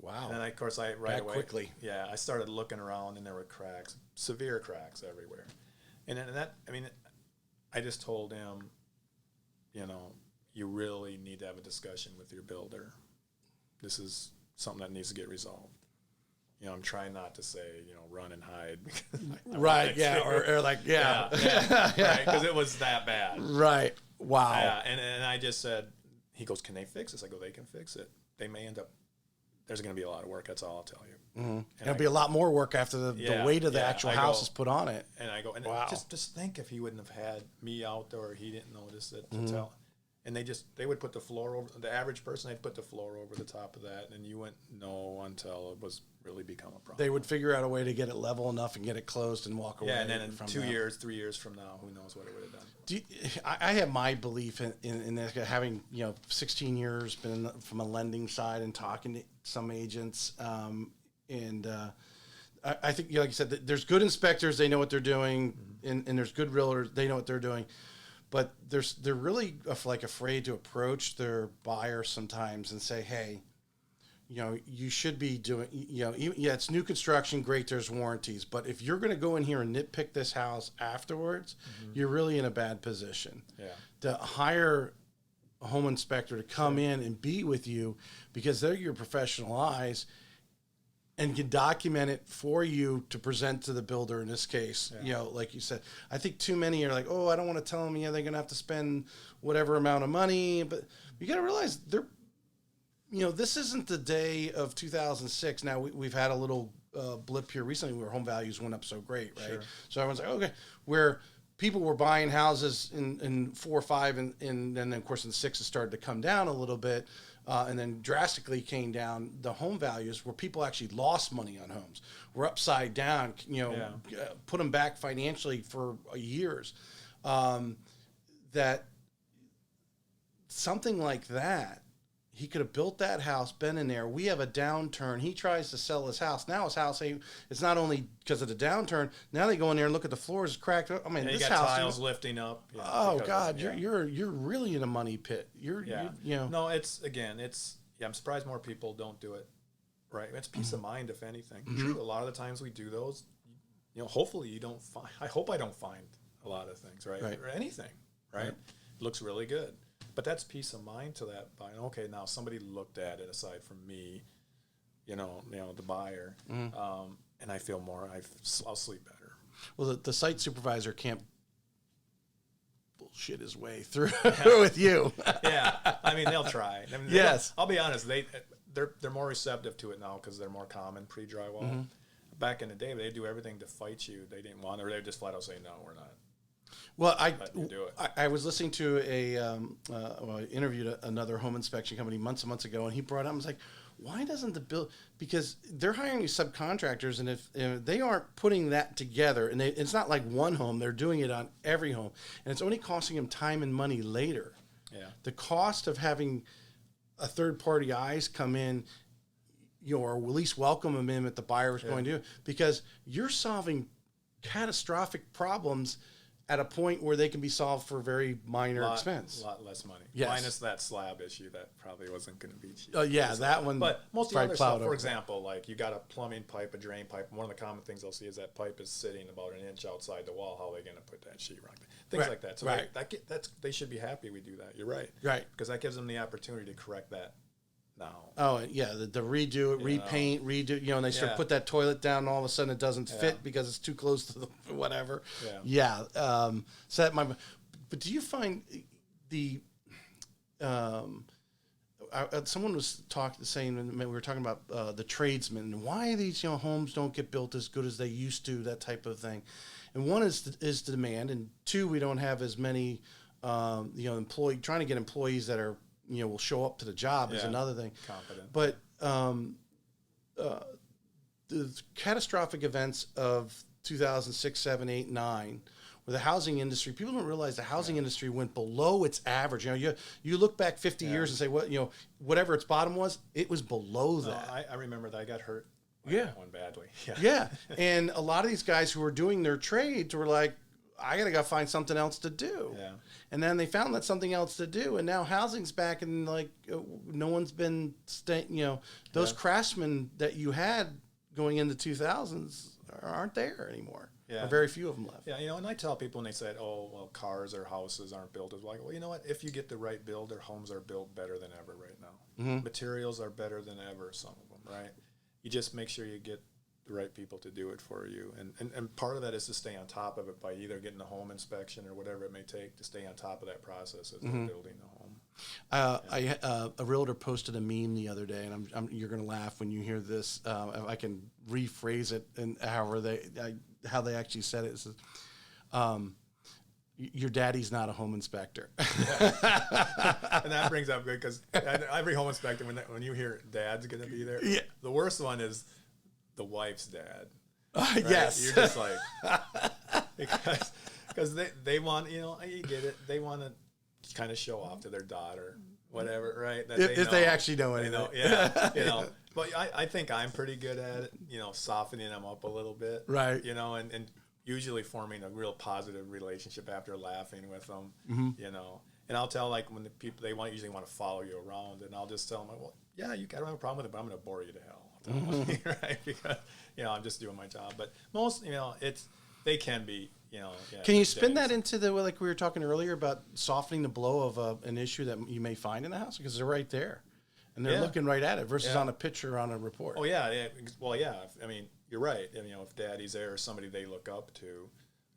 Wow. And of course, right away, quickly. Yeah, I started looking around, and there were cracks, severe cracks everywhere. And that, I mean, I just told him, you know, you really need to have a discussion with your builder. This is something that needs to get resolved. You know, I'm trying not to say, you know, run and hide. Right, yeah, or like, yeah. Right, because it was that bad. Right, wow. Yeah, and I just said, he goes, can they fix this? I go, they can fix it. They may end up there's going to be a lot of work. That's all I'll tell you. And it'll be a lot more work after the weight of the actual house is put on it. And I go, and wow. just think if he wouldn't have had me out there, or he didn't notice it to tell. And they would put the floor over, the average person, they'd put the floor over the top of that, and you wouldn't know until it was really become a problem. They would figure out a way to get it level enough and get it closed and walk away. Yeah, and then in 2 years, 3 years from now, who knows what it would have done. I have my belief in this, having 16 years been from a lending side and talking to some agents, and I think, like you said, there's good inspectors, they know what they're doing, and there's good realtors, they know what they're doing. But they're really afraid to approach their buyer sometimes and say, hey, you should be doing, it's new construction, great, there's warranties. But if you're going to go in here and nitpick this house afterwards, you're really in a bad position. Yeah. To hire a home inspector to come in and be with you, because they're your professional eyes and can document it for you to present to the builder in this case. Like you said, I think too many are like, oh, I don't want to tell them, they're going to have to spend whatever amount of money. But you got to realize this isn't the day of 2006. Now we've had a little blip here recently where home values went up so great, right? Sure. So everyone's like, okay, where people were buying houses in 4 or 5, and then of course in 6 it started to come down a little bit. And then drastically came down the home values, where people actually lost money on homes. We're upside down, put them back financially for years. That something like that, he could have built that house, been in there. We have a downturn. He tries to sell his house. Now his house, it's not only because of the downturn. Now they go in there and look at the floors cracked. I mean, this got house tiles lifting up. Oh God, you're really in a money pit. No, I'm surprised more people don't do it. Right, it's peace of mind, if anything. True, a lot of the times we do those. Hopefully you don't find. I hope I don't find a lot of things, right? Or anything, right? It looks really good. But that's peace of mind to that buyer. Okay, now somebody looked at it aside from me, the buyer, and I feel more. I'll sleep better. Well, the site supervisor can't bullshit his way through with you. Yeah, I mean they'll try. I mean, yes, I'll be honest. They're more receptive to it now because they're more common pre-drywall. Back in the day, they do everything to fight you. They didn't want it, or they just flat out say no, we're not. Well, I was listening to I interviewed another home inspection company months and months ago, and he brought up, I was like, why doesn't the build, because they're hiring these subcontractors, and if they aren't putting that together, and it's not like one home, they're doing it on every home, and it's only costing them time and money later. Yeah. The cost of having a third-party eyes come in, or at least welcome them in if the buyer is going to, because you're solving catastrophic problems at a point where they can be solved for very minor expense. A lot less money. Yes. Minus that slab issue that probably wasn't going to be cheap. That one. But most of the other stuff, for example, like you got a plumbing pipe, a drain pipe. One of the common things I'll see is that pipe is sitting about an inch outside the wall. How are they going to put that sheetrock? Things like that. So they should be happy we do that. You're right. Right. Because that gives them the opportunity to correct that now. Oh, yeah, the redo it, repaint, redo, and they start put that toilet down, and all of a sudden it doesn't fit because it's too close to the whatever. So that might, but do you find someone was saying when we were talking about the tradesmen, and why these homes don't get built as good as they used to, that type of thing. And one is the demand, and 2, we don't have as many trying to get employees that are will show up to the job is another thing. Confident. But the catastrophic events of 2006, 7, 8, 9, where the housing industry, people don't realize the housing industry went below its average. You look back 50 years and say, whatever its bottom was, it was below that. I remember that I got hurt. One badly. And a lot of these guys who were doing their trades were like, I gotta go find something else to do. Yeah. And then they found that something else to do, and now housing's back, and no one's been those craftsmen that you had going into 2000s aren't there anymore. Yeah. Or very few of them left. Yeah, and I tell people when they say, oh, well, cars or houses aren't built, it's like, well, you know what? If you get the right builder, homes are built better than ever right now. Materials are better than ever, some of them, right? You just make sure you get the right people to do it for you. And part of that is to stay on top of it by either getting a home inspection or whatever it may take to stay on top of that process as they're building the home. A realtor posted a meme the other day, and you're going to laugh when you hear this. I can rephrase it and how they actually said it. It says, your daddy's not a home inspector. And that brings up good, because every home inspector, when you hear dad's going to be there, the worst one is the wife's dad. Right? Yes. You're just like, because they want, you get it. They want to kind of show off to their daughter, whatever, right? That if they actually know anything. Yeah. But I think I'm pretty good at it, softening them up a little bit. Right. And usually forming a real positive relationship after laughing with them, And I'll tell, like, when the people, usually want to follow you around, and I'll just tell them, well, yeah, I don't have a problem with it, but I'm going to bore you to hell. Right? Because, I'm just doing my job. But most, they can be, Can you spin that into like we were talking earlier about softening the blow of an issue that you may find in the house? Because they're right there. And they're looking right at it versus on a picture on a report. Oh, yeah. Well, yeah. I mean, you're right. If daddy's there or somebody they look up to,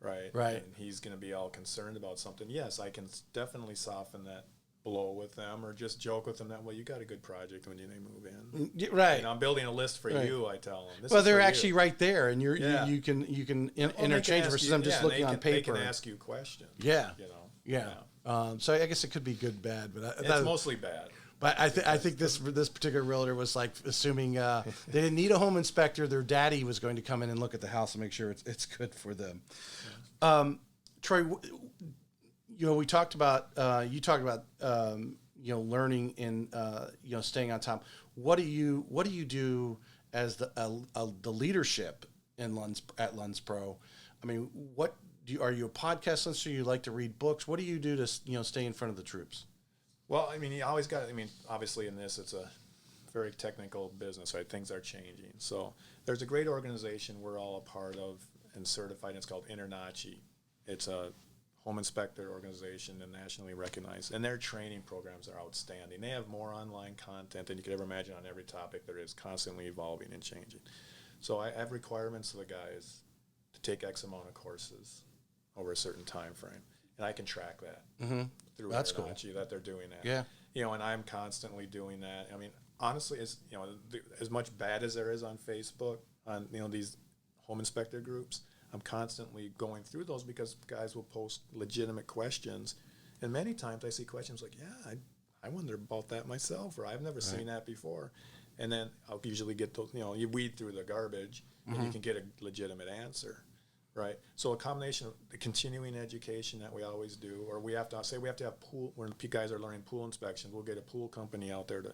right? Right. And he's going to be all concerned about something. Yes, I can definitely soften that blow with them, or just joke with them that, well, you got a good project when they move in. Right. I'm building a list for you, I tell them. Well, they're actually right there, and you can interchange versus them just looking on paper. They can ask you questions. Yeah. So I guess it could be good, bad, but it's mostly bad. But I think this particular realtor was like assuming they didn't need a home inspector. Their daddy was going to come in and look at the house and make sure it's good for them. Yeah. Troy, we talked about you talked about learning and staying on top. What do you do as the leadership at LunsPro? I mean, are you a podcast listener? You like to read books? What do you do to stay in front of the troops? Well, I mean, you always got. I mean, obviously, in this, it's a very technical business, right? Things are changing. So there's a great organization we're all a part of and certified. And it's called InterNACHI. It's a home inspector organization and nationally recognized. And their training programs are outstanding. They have more online content than you could ever imagine on every topic. There is constantly evolving and changing. So I have requirements for the guys to take X amount of courses over a certain time frame. And I can track that through That's cool. that they're doing that. Yeah. And I'm constantly doing that. I mean, honestly, as much bad as there is on Facebook, on these home inspector groups, I'm constantly going through those because guys will post legitimate questions, and many times I see questions like, "Yeah, I wonder about that myself," or "I've never seen that before," and then I'll usually get those. You weed through the garbage, and you can get a legitimate answer. Right, so a combination of the continuing education that we always do, or we have to have pool, when guys are learning pool inspections, we'll get a pool company out there to,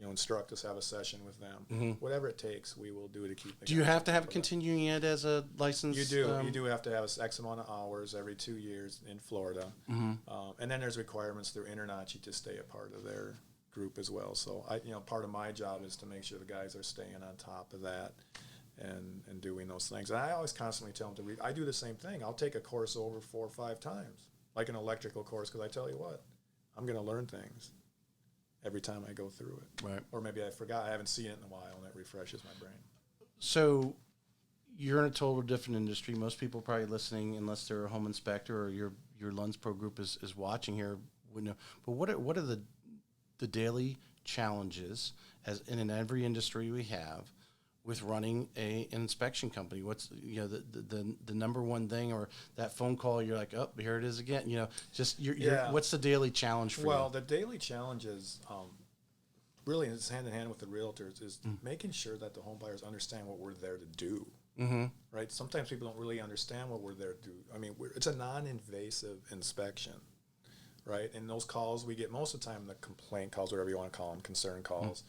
instruct us, have a session with them. Whatever it takes, we will do to keep. Do you have to have continuing ed as a license? You do. You do have to have X amount of hours every 2 years in Florida, and then there's requirements through InterNACHI to stay a part of their group as well. So part of my job is to make sure the guys are staying on top of that. And doing those things. And I always constantly tell them to read. I do the same thing. I'll take a course over 4 or 5 times, like an electrical course, because I tell you what, I'm going to learn things every time I go through it. Right. Or maybe I forgot. I haven't seen it in a while, and it refreshes my brain. So you're in a total different industry. Most people probably listening, unless they're a home inspector or your LunsPro group is watching here, would know. But what are the daily challenges, as in every industry we have, with running an inspection company? What's the number one thing, or that phone call you're like, oh, here it is again? What's the daily challenge for you? Well, the daily challenge is really, it's hand in hand with the realtors, is making sure that the home buyers understand what we're there to do. Right? Sometimes people don't really understand what we're there to do. I mean, it's a non-invasive inspection, right? And those calls we get most of the time, the complaint calls, whatever you want to call them, concern calls.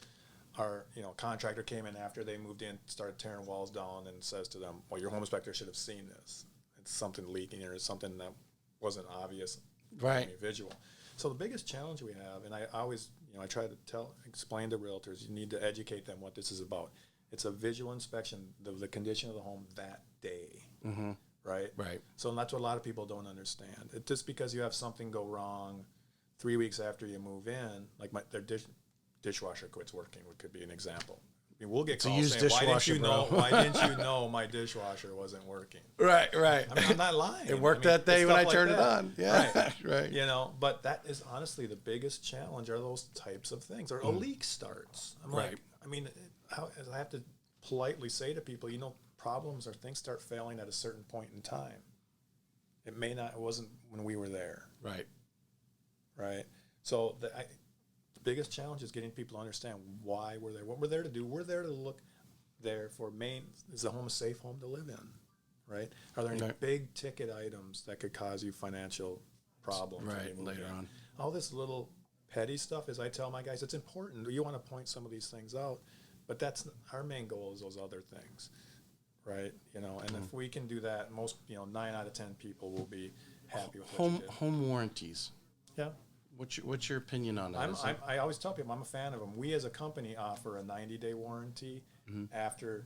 Our contractor came in after they moved in, started tearing walls down, and says to them, well, your home inspector should have seen this. It's something leaking, or it's something that wasn't obvious, right? Visual. So the biggest challenge we have, and I always, I try to explain to realtors, you need to educate them what this is about. It's a visual inspection of the condition of the home that day, right? Right. So that's what a lot of people don't understand. Just because you have something go wrong 3 weeks after you move in, like their dishwasher quits working, could be an example. mean, we'll get a calls used saying, "Why didn't dishwasher, you know? Why didn't you know my dishwasher wasn't working?" Right. I mean, I'm not lying. It worked that day it's when I stuff turned like it that. on. Yeah, Right. right. You know, but that is honestly the biggest challenge are those types of things. Or a leak starts. I'm Right. like, I mean, as I have to politely say to people, you know, problems or things start failing at a certain point in time. It wasn't when we were there. Right. Right. So the biggest challenge is getting people to understand why we're there, what we're there to do. We're there to look there for is the home a safe home to live in? Right. Are there any big ticket items that could cause you financial problems? Right. Later on. All this little petty stuff, as I tell my guys, it's important. You want to point some of these things out, but that's our main goal is those other things. Right, you know, and if we can do that, most 9 out of 10 people will be happy with what you did. Home warranties. Yeah. What's your opinion on that? I always tell people I'm a fan of them. We as a company offer a 90-day warranty after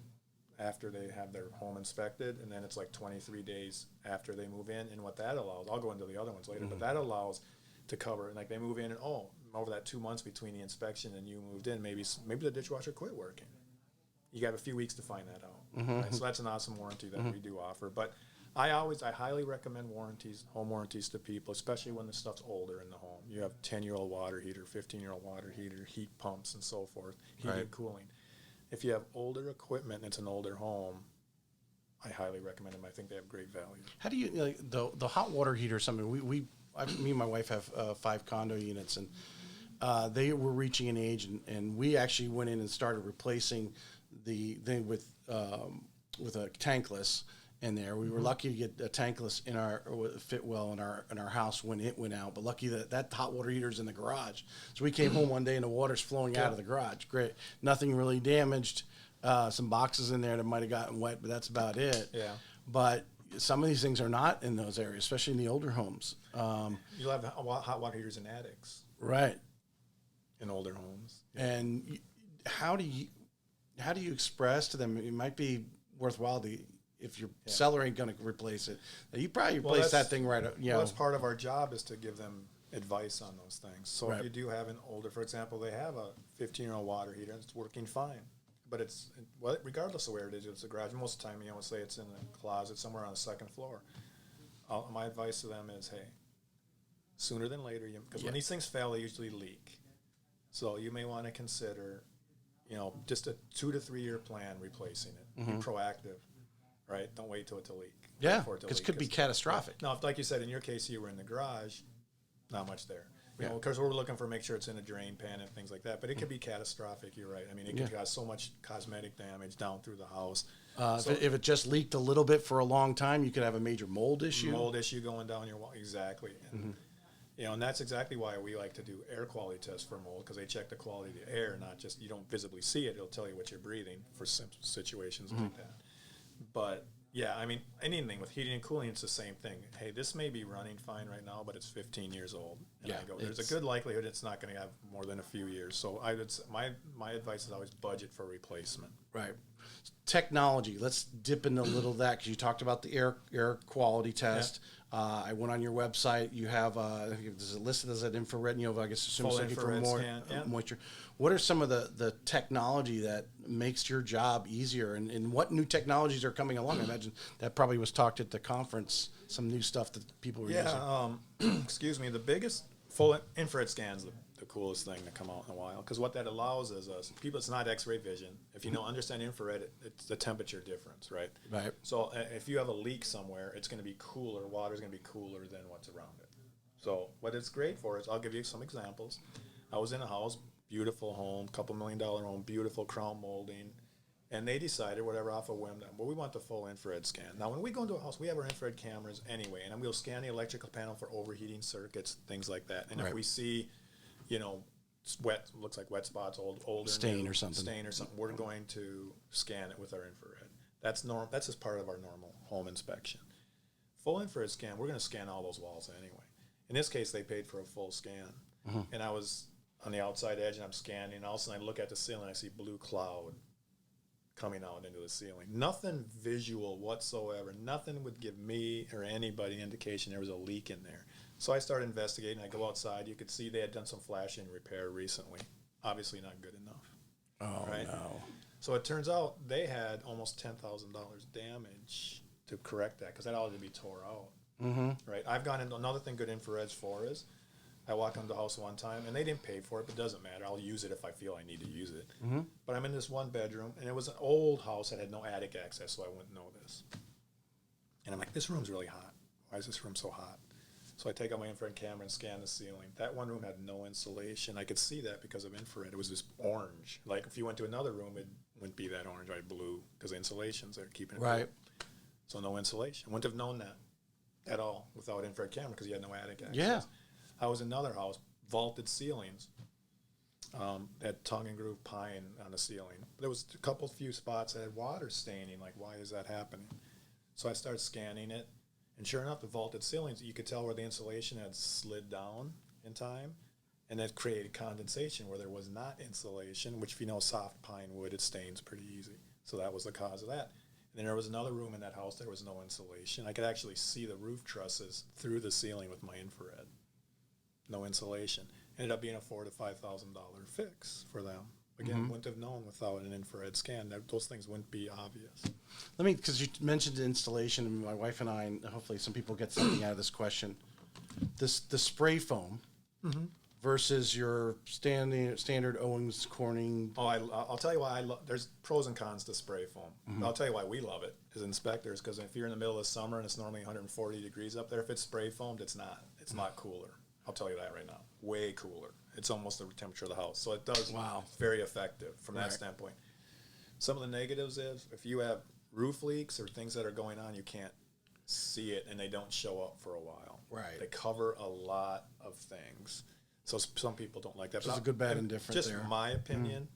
they have their home inspected, and then it's like 23 days after they move in. And what that allows, I'll go into the other ones later, but that allows to cover, and like they move in and over that 2 months between the inspection and you moved in, maybe the dishwasher quit working. You got a few weeks to find that out. Right? So that's an awesome warranty that we do offer. But I highly recommend home warranties to people, especially when the stuff's older in the home. You have 10-year-old water heater, 15-year-old water heater, heat pumps, and so forth, heating and cooling. If you have older equipment and it's an older home, I highly recommend them. I think they have great value. How do you the hot water heater? Or something me and my wife have 5 condo units, and they were reaching an age, and we actually went in and started replacing the thing with a tankless in there. We were lucky to get a tankless fit well in our house when it went out, but lucky that hot water heater's in the garage. So we came home one day and the water's flowing out of the garage. Great, nothing really damaged. Some boxes in there that might have gotten wet, but that's about it. Yeah. But some of these things are not in those areas, especially in the older homes. You'll have hot water heaters in attics. Right. In older homes. Yeah. And how do you express to them? It might be worthwhile if your seller ain't going to replace it, you probably replace that thing right. That's part of our job is to give them advice on those things. So if you do have an older, for example, they have a 15-year-old water heater and it's working fine, but regardless of where it is, it's a garage. Most of the time, say it's in a closet somewhere on the second floor. My advice to them is, hey, sooner than later, because when these things fail, they usually leak. So you may want to consider, just a 2 to 3 year plan replacing it. Be proactive, right? Don't wait till it to leak. Yeah, because it could be catastrophic. Now, like you said, in your case, you were in the garage, not much there. Because we're looking for make sure it's in a drain pan and things like that. But it could be catastrophic. You're right. I mean, it could cause so much cosmetic damage down through the house. If it just leaked a little bit for a long time, you could have a major mold issue. Mold issue going down your wall. Exactly. And, and that's exactly why we like to do air quality tests for mold, because they check the quality of the air, not just, you don't visibly see it. It'll tell you what you're breathing for situations like that. But yeah, I mean, anything with heating and cooling, it's the same thing. Hey, this may be running fine right now, but it's 15 years old. And there's a good likelihood it's not going to have more than a few years. So I would say my advice is always budget for replacement. Right. Technology. Let's dip into a little of that, because you talked about the air quality test. I went on your website. You have is it listed as an infrared? I guess assume looking for more moisture. What are some of the technology that makes your job easier, and what new technologies are coming along? I imagine that probably was talked at the conference. Some new stuff that people were using. Excuse me. The biggest full infrared scan's the coolest thing to come out in a while, because what that allows is people. It's not X-ray vision. If you understand infrared, it's the temperature difference, right? Right. So if you have a leak somewhere, it's going to be cooler. Water's going to be cooler than what's around it. So what it's great for is, I'll give you some examples. I was in a house, beautiful home, $2 million home, beautiful crown molding, and they decided, whatever, off a whim, that we want the full infrared scan. Now, when we go into a house, we have our infrared cameras anyway, and we'll scan the electrical panel for overheating circuits, things like that. And if we see, wet, looks like wet spots, older stain or something, we're going to scan it with our infrared. That's normal. That's just part of our normal home inspection. Full infrared scan, we're going to scan all those walls anyway. In this case, they paid for a full scan, and I was on the outside edge, and I'm scanning, and all of a sudden I look at the ceiling, and I see blue cloud coming out into the ceiling. Nothing visual whatsoever. Nothing would give me or anybody an indication there was a leak in there. So I started investigating. I go outside. You could see they had done some flashing repair recently. Obviously not good enough. Oh, right? no. So it turns out they had almost $10,000 damage to correct that because that ought to be tore out. Mm-hmm. Right. I've gone into another thing good infrared's for is I walked into the house one time and they didn't pay for it, but it doesn't matter. I'll use it if I feel I need to use it. Mm-hmm. But I'm in this one bedroom and it was an old house that had no attic access, so I wouldn't know this. And I'm like, this room's really hot. Why is this room so hot? So I take out my infrared camera and scan the ceiling. That one room had no insulation. I could see that because of infrared. It was just orange. Like if you went to another room, it wouldn't be that orange, right? Blue, because the insulations are keeping it right. blue. So no insulation. Wouldn't have known that at all without infrared camera because you had no attic access. Yeah. I was in another house, vaulted ceilings, had tongue and groove pine on the ceiling. There was a few spots that had water staining. Like, why is that happening? So I started scanning it, and sure enough, the vaulted ceilings, you could tell where the insulation had slid down in time, and that created condensation where there was not insulation, which if you know soft pine wood, it stains pretty easy. So that was the cause of that. And then there was another room in that house, there was no insulation. I could actually see the roof trusses through the ceiling with my infrared. No insulation. Ended up being a $4,000 to $5,000 fix for them. Again, wouldn't have known without an infrared scan. Those things wouldn't be obvious. Because you mentioned installation, and my wife and I, and hopefully some people get something out of this question. The spray foam versus your standard Owens Corning. Oh, I'll tell you why there's pros and cons to spray foam. I'll tell you why we love it as inspectors, because if you're in the middle of summer and it's normally 140 degrees up there, if it's spray foamed, it's not. It's not cooler. I'll tell you that right now. Way cooler. It's almost the temperature of the house. So it does. Wow. It's very effective from that standpoint. Some of the negatives is if you have roof leaks or things that are going on, you can't see it and they don't show up for a while. Right. They cover a lot of things. So some people don't like that. Just a good, bad, and different just there. My opinion,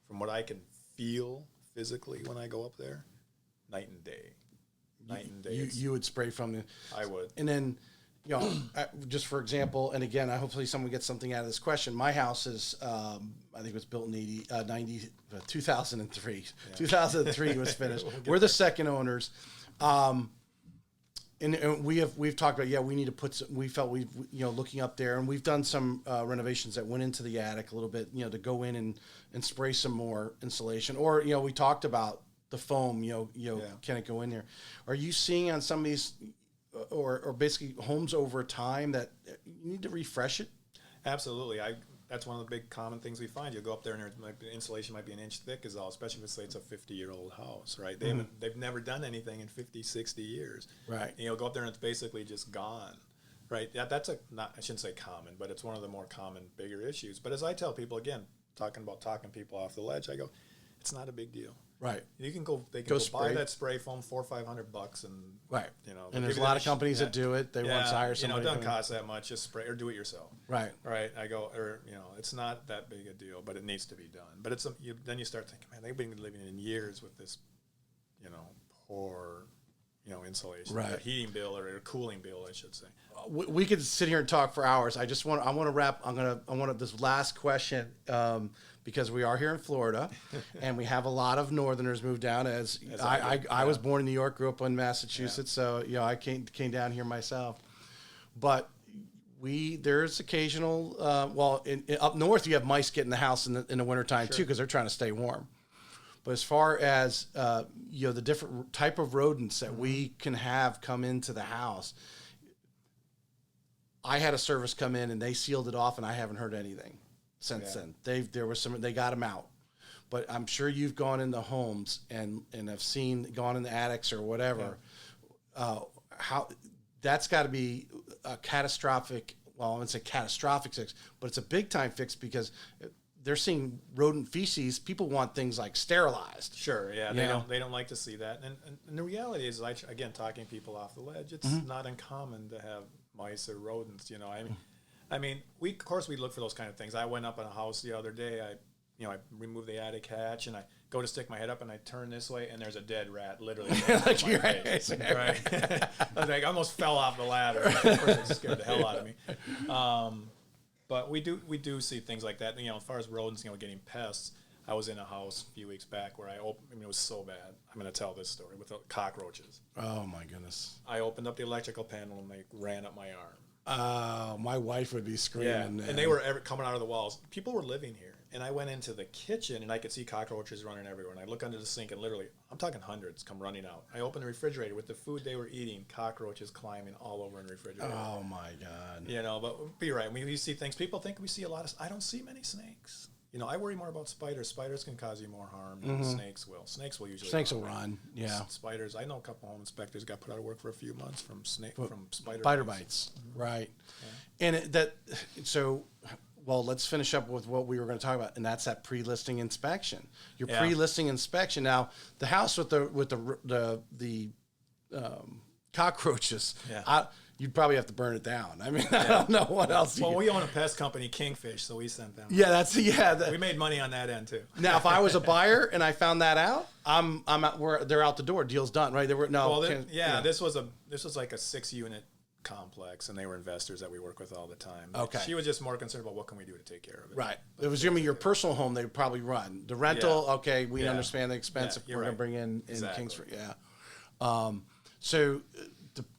from what I can feel physically when I go up there, night and day. Night and day. You would spray from the. I would. And then, just for example, and again, hopefully someone gets something out of this question. My house is, I think it was built in 2003. Yeah. 2003 was finished. We're the second owners. And we've talked about, we need to put some, we felt looking up there, and we've done some renovations that went into the attic a little bit, to go in and spray some more insulation. Or, we talked about the foam, can it go in there? Are you seeing on some of these, or basically homes over time that you need to refresh it? Absolutely. That's one of the big common things we find. You'll go up there and the insulation might be an inch thick is all, especially if it's a 50-year-old house, right? They've never done anything in 50, 60 years. Right. And you'll go up there and it's basically just gone, right? That's I shouldn't say common, but it's one of the more common, bigger issues. But as I tell people, again, talking people off the ledge, I go, it's not a big deal. Right. You can go. They can go buy that spray foam $400 or $500, and right. And there's a lot of companies that do it. They want to hire somebody. It doesn't cost that much. Just spray or do it yourself. Right. Right. I go, it's not that big a deal, but it needs to be done. But then you start thinking, man, they've been living in years with this, poor, insulation, right? Or heating bill or a cooling bill, I should say. We could sit here and talk for hours. I want to wrap. I want this last question. Because we are here in Florida, and we have a lot of Northerners moved down. I was born in New York, grew up in Massachusetts, so I came down here myself. But there's occasional. Up north you have mice get in the house in the wintertime too, because they're trying to stay warm. But as far as the different type of rodents that we can have come into the house, I had a service come in and they sealed it off, and I haven't heard anything since then. They got them out, but I'm sure you've gone into homes and have gone in the attics or whatever. How that's got to be a catastrophic. Well, I wouldn't say catastrophic fix, but it's a big time fix because they're seeing rodent feces. People want things like sterilized. Sure, yeah, they don't like to see that. And the reality is, again, talking people off the ledge, it's not uncommon to have mice or rodents. I mean, we look for those kind of things. I went up in a house the other day. I removed the attic hatch and I go to stick my head up and I turn this way and there's a dead rat literally like my face. Right. I was like, I almost fell off the ladder. Of course, it scared the hell out of me. But we do see things like that. As far as rodents, getting pests. I was in a house a few weeks back where it was so bad. I'm going to tell this story with the cockroaches. Oh my goodness! I opened up the electrical panel and they ran up my arm. My wife would be screaming. Yeah, and they were coming out of the walls. People were living here. and I went into the kitchen, and I could see cockroaches running everywhere. And I look under the sink, and literally, I'm talking hundreds come running out. I opened the refrigerator with the food they were eating, cockroaches climbing all over in the refrigerator. Oh my God. You know, but be right. When we see things, people think we see a lot of. I don't see many snakes. You know, I worry more about spiders. Spiders can cause you more harm than snakes will. Snakes will usually. Snakes will run. Yeah. Spiders. I know a couple home inspectors got put out of work for a few months from spider bites. Right. Yeah. And well, let's finish up with what we were going to talk about, and that's that pre-listing inspection. Your pre-listing inspection. Now, the house with the cockroaches. Yeah. You'd probably have to burn it down. I mean, I don't know what else. Well, we own a pest company, Kingfish, so we sent them. Yeah, we made money on that end too. Now, if I was a buyer and I found that out, I'm out. They're out the door. Deal's done, right? They were no. Well, this was like a 6-unit complex, and they were investors that we work with all the time. Okay. She was just more concerned about what can we do to take care of it. Right. It was going to be your personal home. They would probably run the rental. Yeah. Okay, we understand the expense if we're going to bring in Kingsford. Yeah. So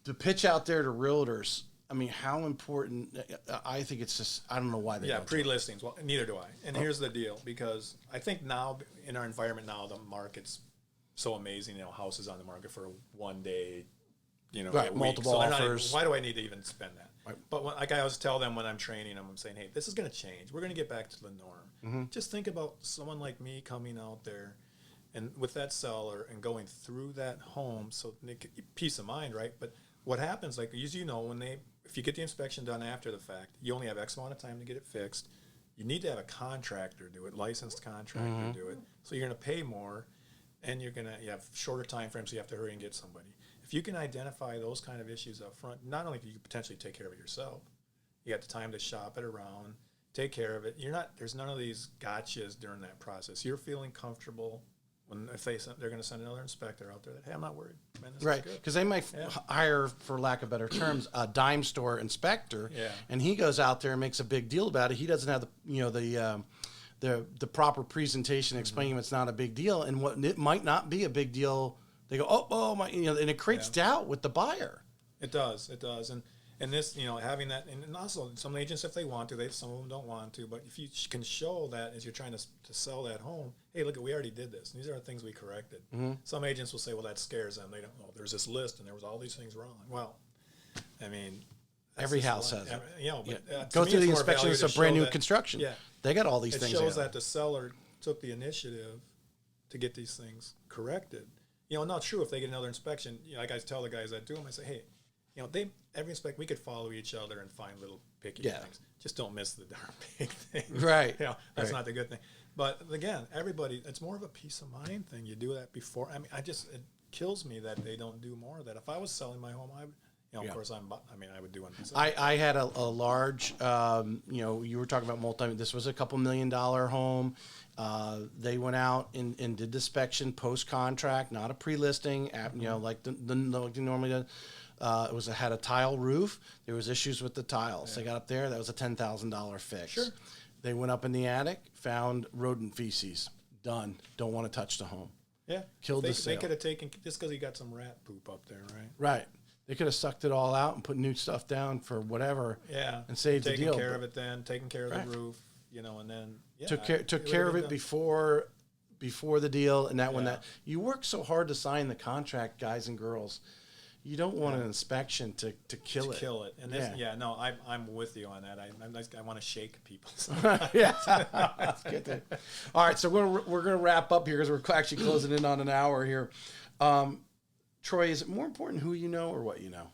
the pitch out there to realtors. I mean, how important? I think it's just, I don't know why they don't. Pre-listings. Well, neither do I. And here's the deal, because I think now in our environment now, the market's so amazing. You know, houses on the market for one day. You know, right, multiple offers. Why do I need to even spend that? Right. But like I always tell them when I'm training them, I'm saying, hey, this is going to change. We're going to get back to the norm. Mm-hmm. Just think about someone like me coming out there and with that seller and going through that home, so peace of mind, right? But what happens, like as you know, if you get the inspection done after the fact, you only have X amount of time to get it fixed. You need to have a contractor do it, licensed contractor do it. So you're going to pay more, and you have shorter time frames, so you have to hurry and get somebody. If you can identify those kind of issues up front, not only can you potentially take care of it yourself, you got the time to shop it around, take care of it. There's none of these gotchas during that process. You're feeling comfortable if they're going to send another inspector out there that, hey, I'm not worried. Man, right, because they might hire, for lack of better terms, a dime store inspector, and he goes out there and makes a big deal about it. He doesn't have the proper presentation explaining it's not a big deal, and what it might not be a big deal. They go, oh my, and it creates doubt with the buyer. It does, and this, having that, and also some agents, if they want to, some of them don't want to, but if you can show that as you're trying to sell that home, hey, look, we already did this. And these are things we corrected. Mm-hmm. Some agents will say, well, that scares them. They don't know. There's this list, and there was all these things wrong. Well, I mean, every house has it. But, go through the inspection. It's a brand new construction. Yeah, they got all these things. It shows that the seller took the initiative to get these things corrected. Not true if they get another inspection. Like I tell the guys that do them, I say, hey, every inspection, we could follow each other and find little picky things. Just don't miss the darn big thing. Right. That's not the good thing. But again, everybody, it's more of a peace of mind thing. You do that before. I mean, it kills me that they don't do more of that. If I was selling my home, of course, I would do one. I had a large, you were talking about this was a $2 million home. They went out and did the inspection post-contract, not a pre-listing, like the normally done. It had a tile roof. There was issues with the tiles. They got up there. That was a $10,000 fix. Sure. They went up in the attic, found rodent feces. Done. Don't want to touch the home. Yeah. Killed the sale. They could have taken, just because you got some rat poop up there, right? Right. They could have sucked it all out and put new stuff down for whatever. Yeah. And saved the deal. Taking care of it then, taking care of the roof, and then took care of it before the deal, and when you work so hard to sign the contract, guys and girls. You don't want an inspection to kill it. Kill it. And I'm with you on that. I want to shake people. Yeah. That's good. All right, so we're gonna wrap up here because we're actually closing in on an hour here. Troy, is it more important who you know or what you know?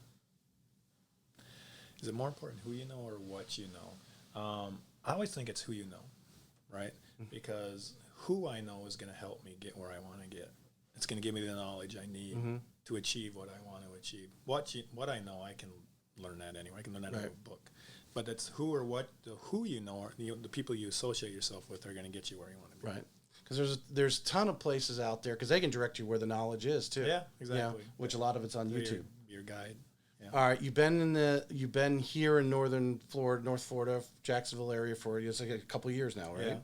Is it more important who you know or what you know? I always think it's who you know, right? Mm-hmm. Because who I know is going to help me get where I want to get. It's going to give me the knowledge I need to achieve what I want to achieve. What I know, I can learn that anyway. I can learn that in a book. But it's who or what, who you know, or the people you associate yourself with are going to get you where you want to be. Right. Because there's a ton of places out there, because they can direct you where the knowledge is too. Yeah, exactly. Which a lot of it's on YouTube. Your guide. Yeah. All right, you've been here in North Florida, Jacksonville area for it's like a couple of years now, right? Yeah.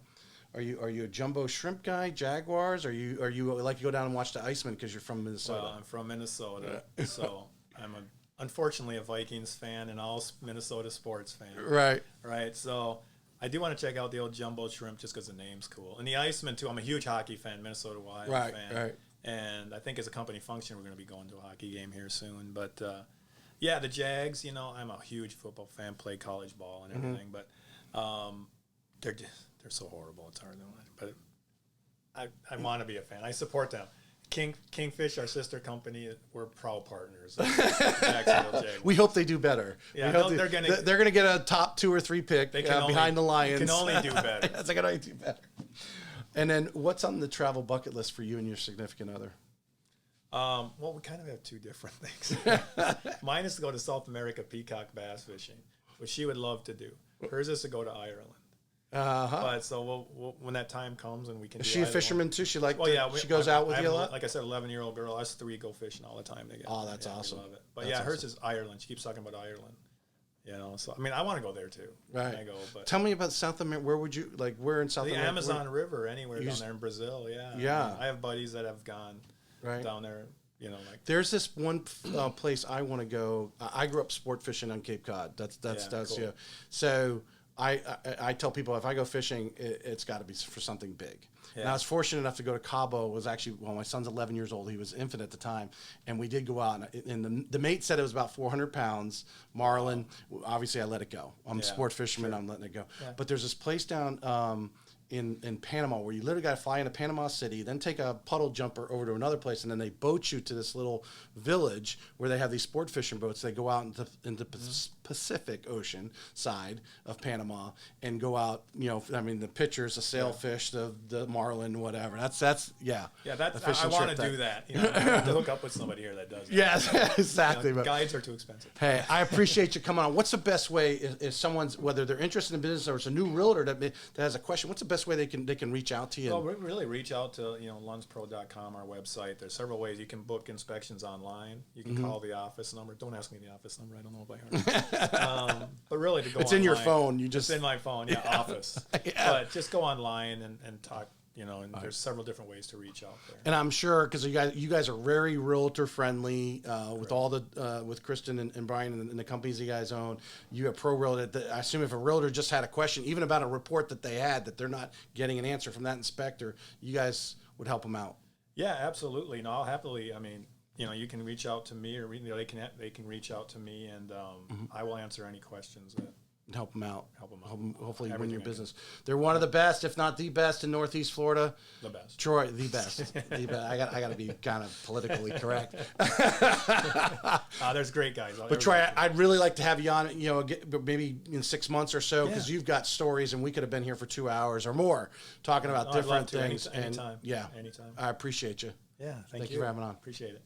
Are you a jumbo shrimp guy, Jaguars? Are you like to go down and watch the Iceman because you're from Minnesota? Well, I'm from Minnesota, so I'm unfortunately a Vikings fan and all Minnesota sports fan. Right. Right. So I do want to check out the old Jumbo Shrimp just because the name's cool. And the Iceman, too. I'm a huge hockey fan, Minnesota Wild fan. Right. And I think as a company function, we're going to be going to a hockey game here soon. But, yeah, the Jags, I'm a huge football fan, play college ball and everything. But they're so horrible. It's hard to watch. But I want to be a fan. I support them. Kingfish, our sister company, we're proud partners. Jacksonville Jaguars. We hope they do better. Yeah, they're going to get a top 2 or 3 pick behind the Lions. They can only do better. That's like only do better. And then, what's on the travel bucket list for you and your significant other? Well, we kind of have 2 different things. Mine is to go to South America peacock bass fishing, which she would love to do. Hers is to go to Ireland. But so when that time comes and we can. Is she a fisherman too? She she goes out with you a lot. Like I said, 11-year-old girl. Us 3 go fishing all the time together. Oh, that's awesome. We love it. But hers is Ireland. She keeps talking about Ireland. So I mean, I want to go there too. Right. I go, but tell me about South America. Where would you where in South America? The Amazon River, anywhere down there in Brazil. Yeah. Yeah. I have buddies that have gone down there. There's this one place I want to go. I grew up sport fishing on Cape Cod. That's cool. Yeah. So I tell people if I go fishing, it's got to be for something big. Yeah. And I was fortunate enough to go to Cabo. It was actually, my son's 11 years old. He was infant at the time. And we did go out. And the mate said it was about 400 pounds. Marlin, obviously I let it go. I'm a sport fisherman. Sure. I'm letting it go. Yeah. But there's this place down in Panama where you literally got to fly into Panama City, then take a puddle jumper over to another place, and then they boat you to this little village where they have these sport fishing boats. They go out into Pacific Ocean side of Panama and go out, the pictures, the sailfish, the marlin, whatever. That's I want to do that. I have to hook up with somebody here that does that. Yes, exactly. Guides are too expensive. Hey, I appreciate you coming on. What's the best way if someone's, whether they're interested in business or it's a new realtor that has a question, what's the best way they can reach out to you? Well, really reach out to LunsPro.com, our website. There's several ways you can book inspections online. You can call the office number. Don't ask me the office number. I don't know by heart. But really, to go it's online, in your phone. It's in my phone. Yeah, office. But just go online and talk. And there's several different ways to reach out there. And I'm sure because you guys are very realtor friendly with all the with Kristen and Brian and the companies you guys own. You have Pro Realtor. I assume if a realtor just had a question, even about a report that they had that they're not getting an answer from that inspector, you guys would help them out. Yeah, absolutely. No, I'll happily. I mean, you can reach out to me, or they can reach out to me, and I will answer any questions that. Help them out. Hopefully you win your business. Do. They're one of the best, if not the best, in Northeast Florida. The best. Troy, the best. The best. I got to be kind of politically correct. There's great guys. But Troy, I'd really like to have you on, maybe in 6 months or so, because you've got stories, and we could have been here for 2 hours or more talking about different things. Anytime. Yeah. Anytime. I appreciate you. Yeah. Thank you for having on. Appreciate it.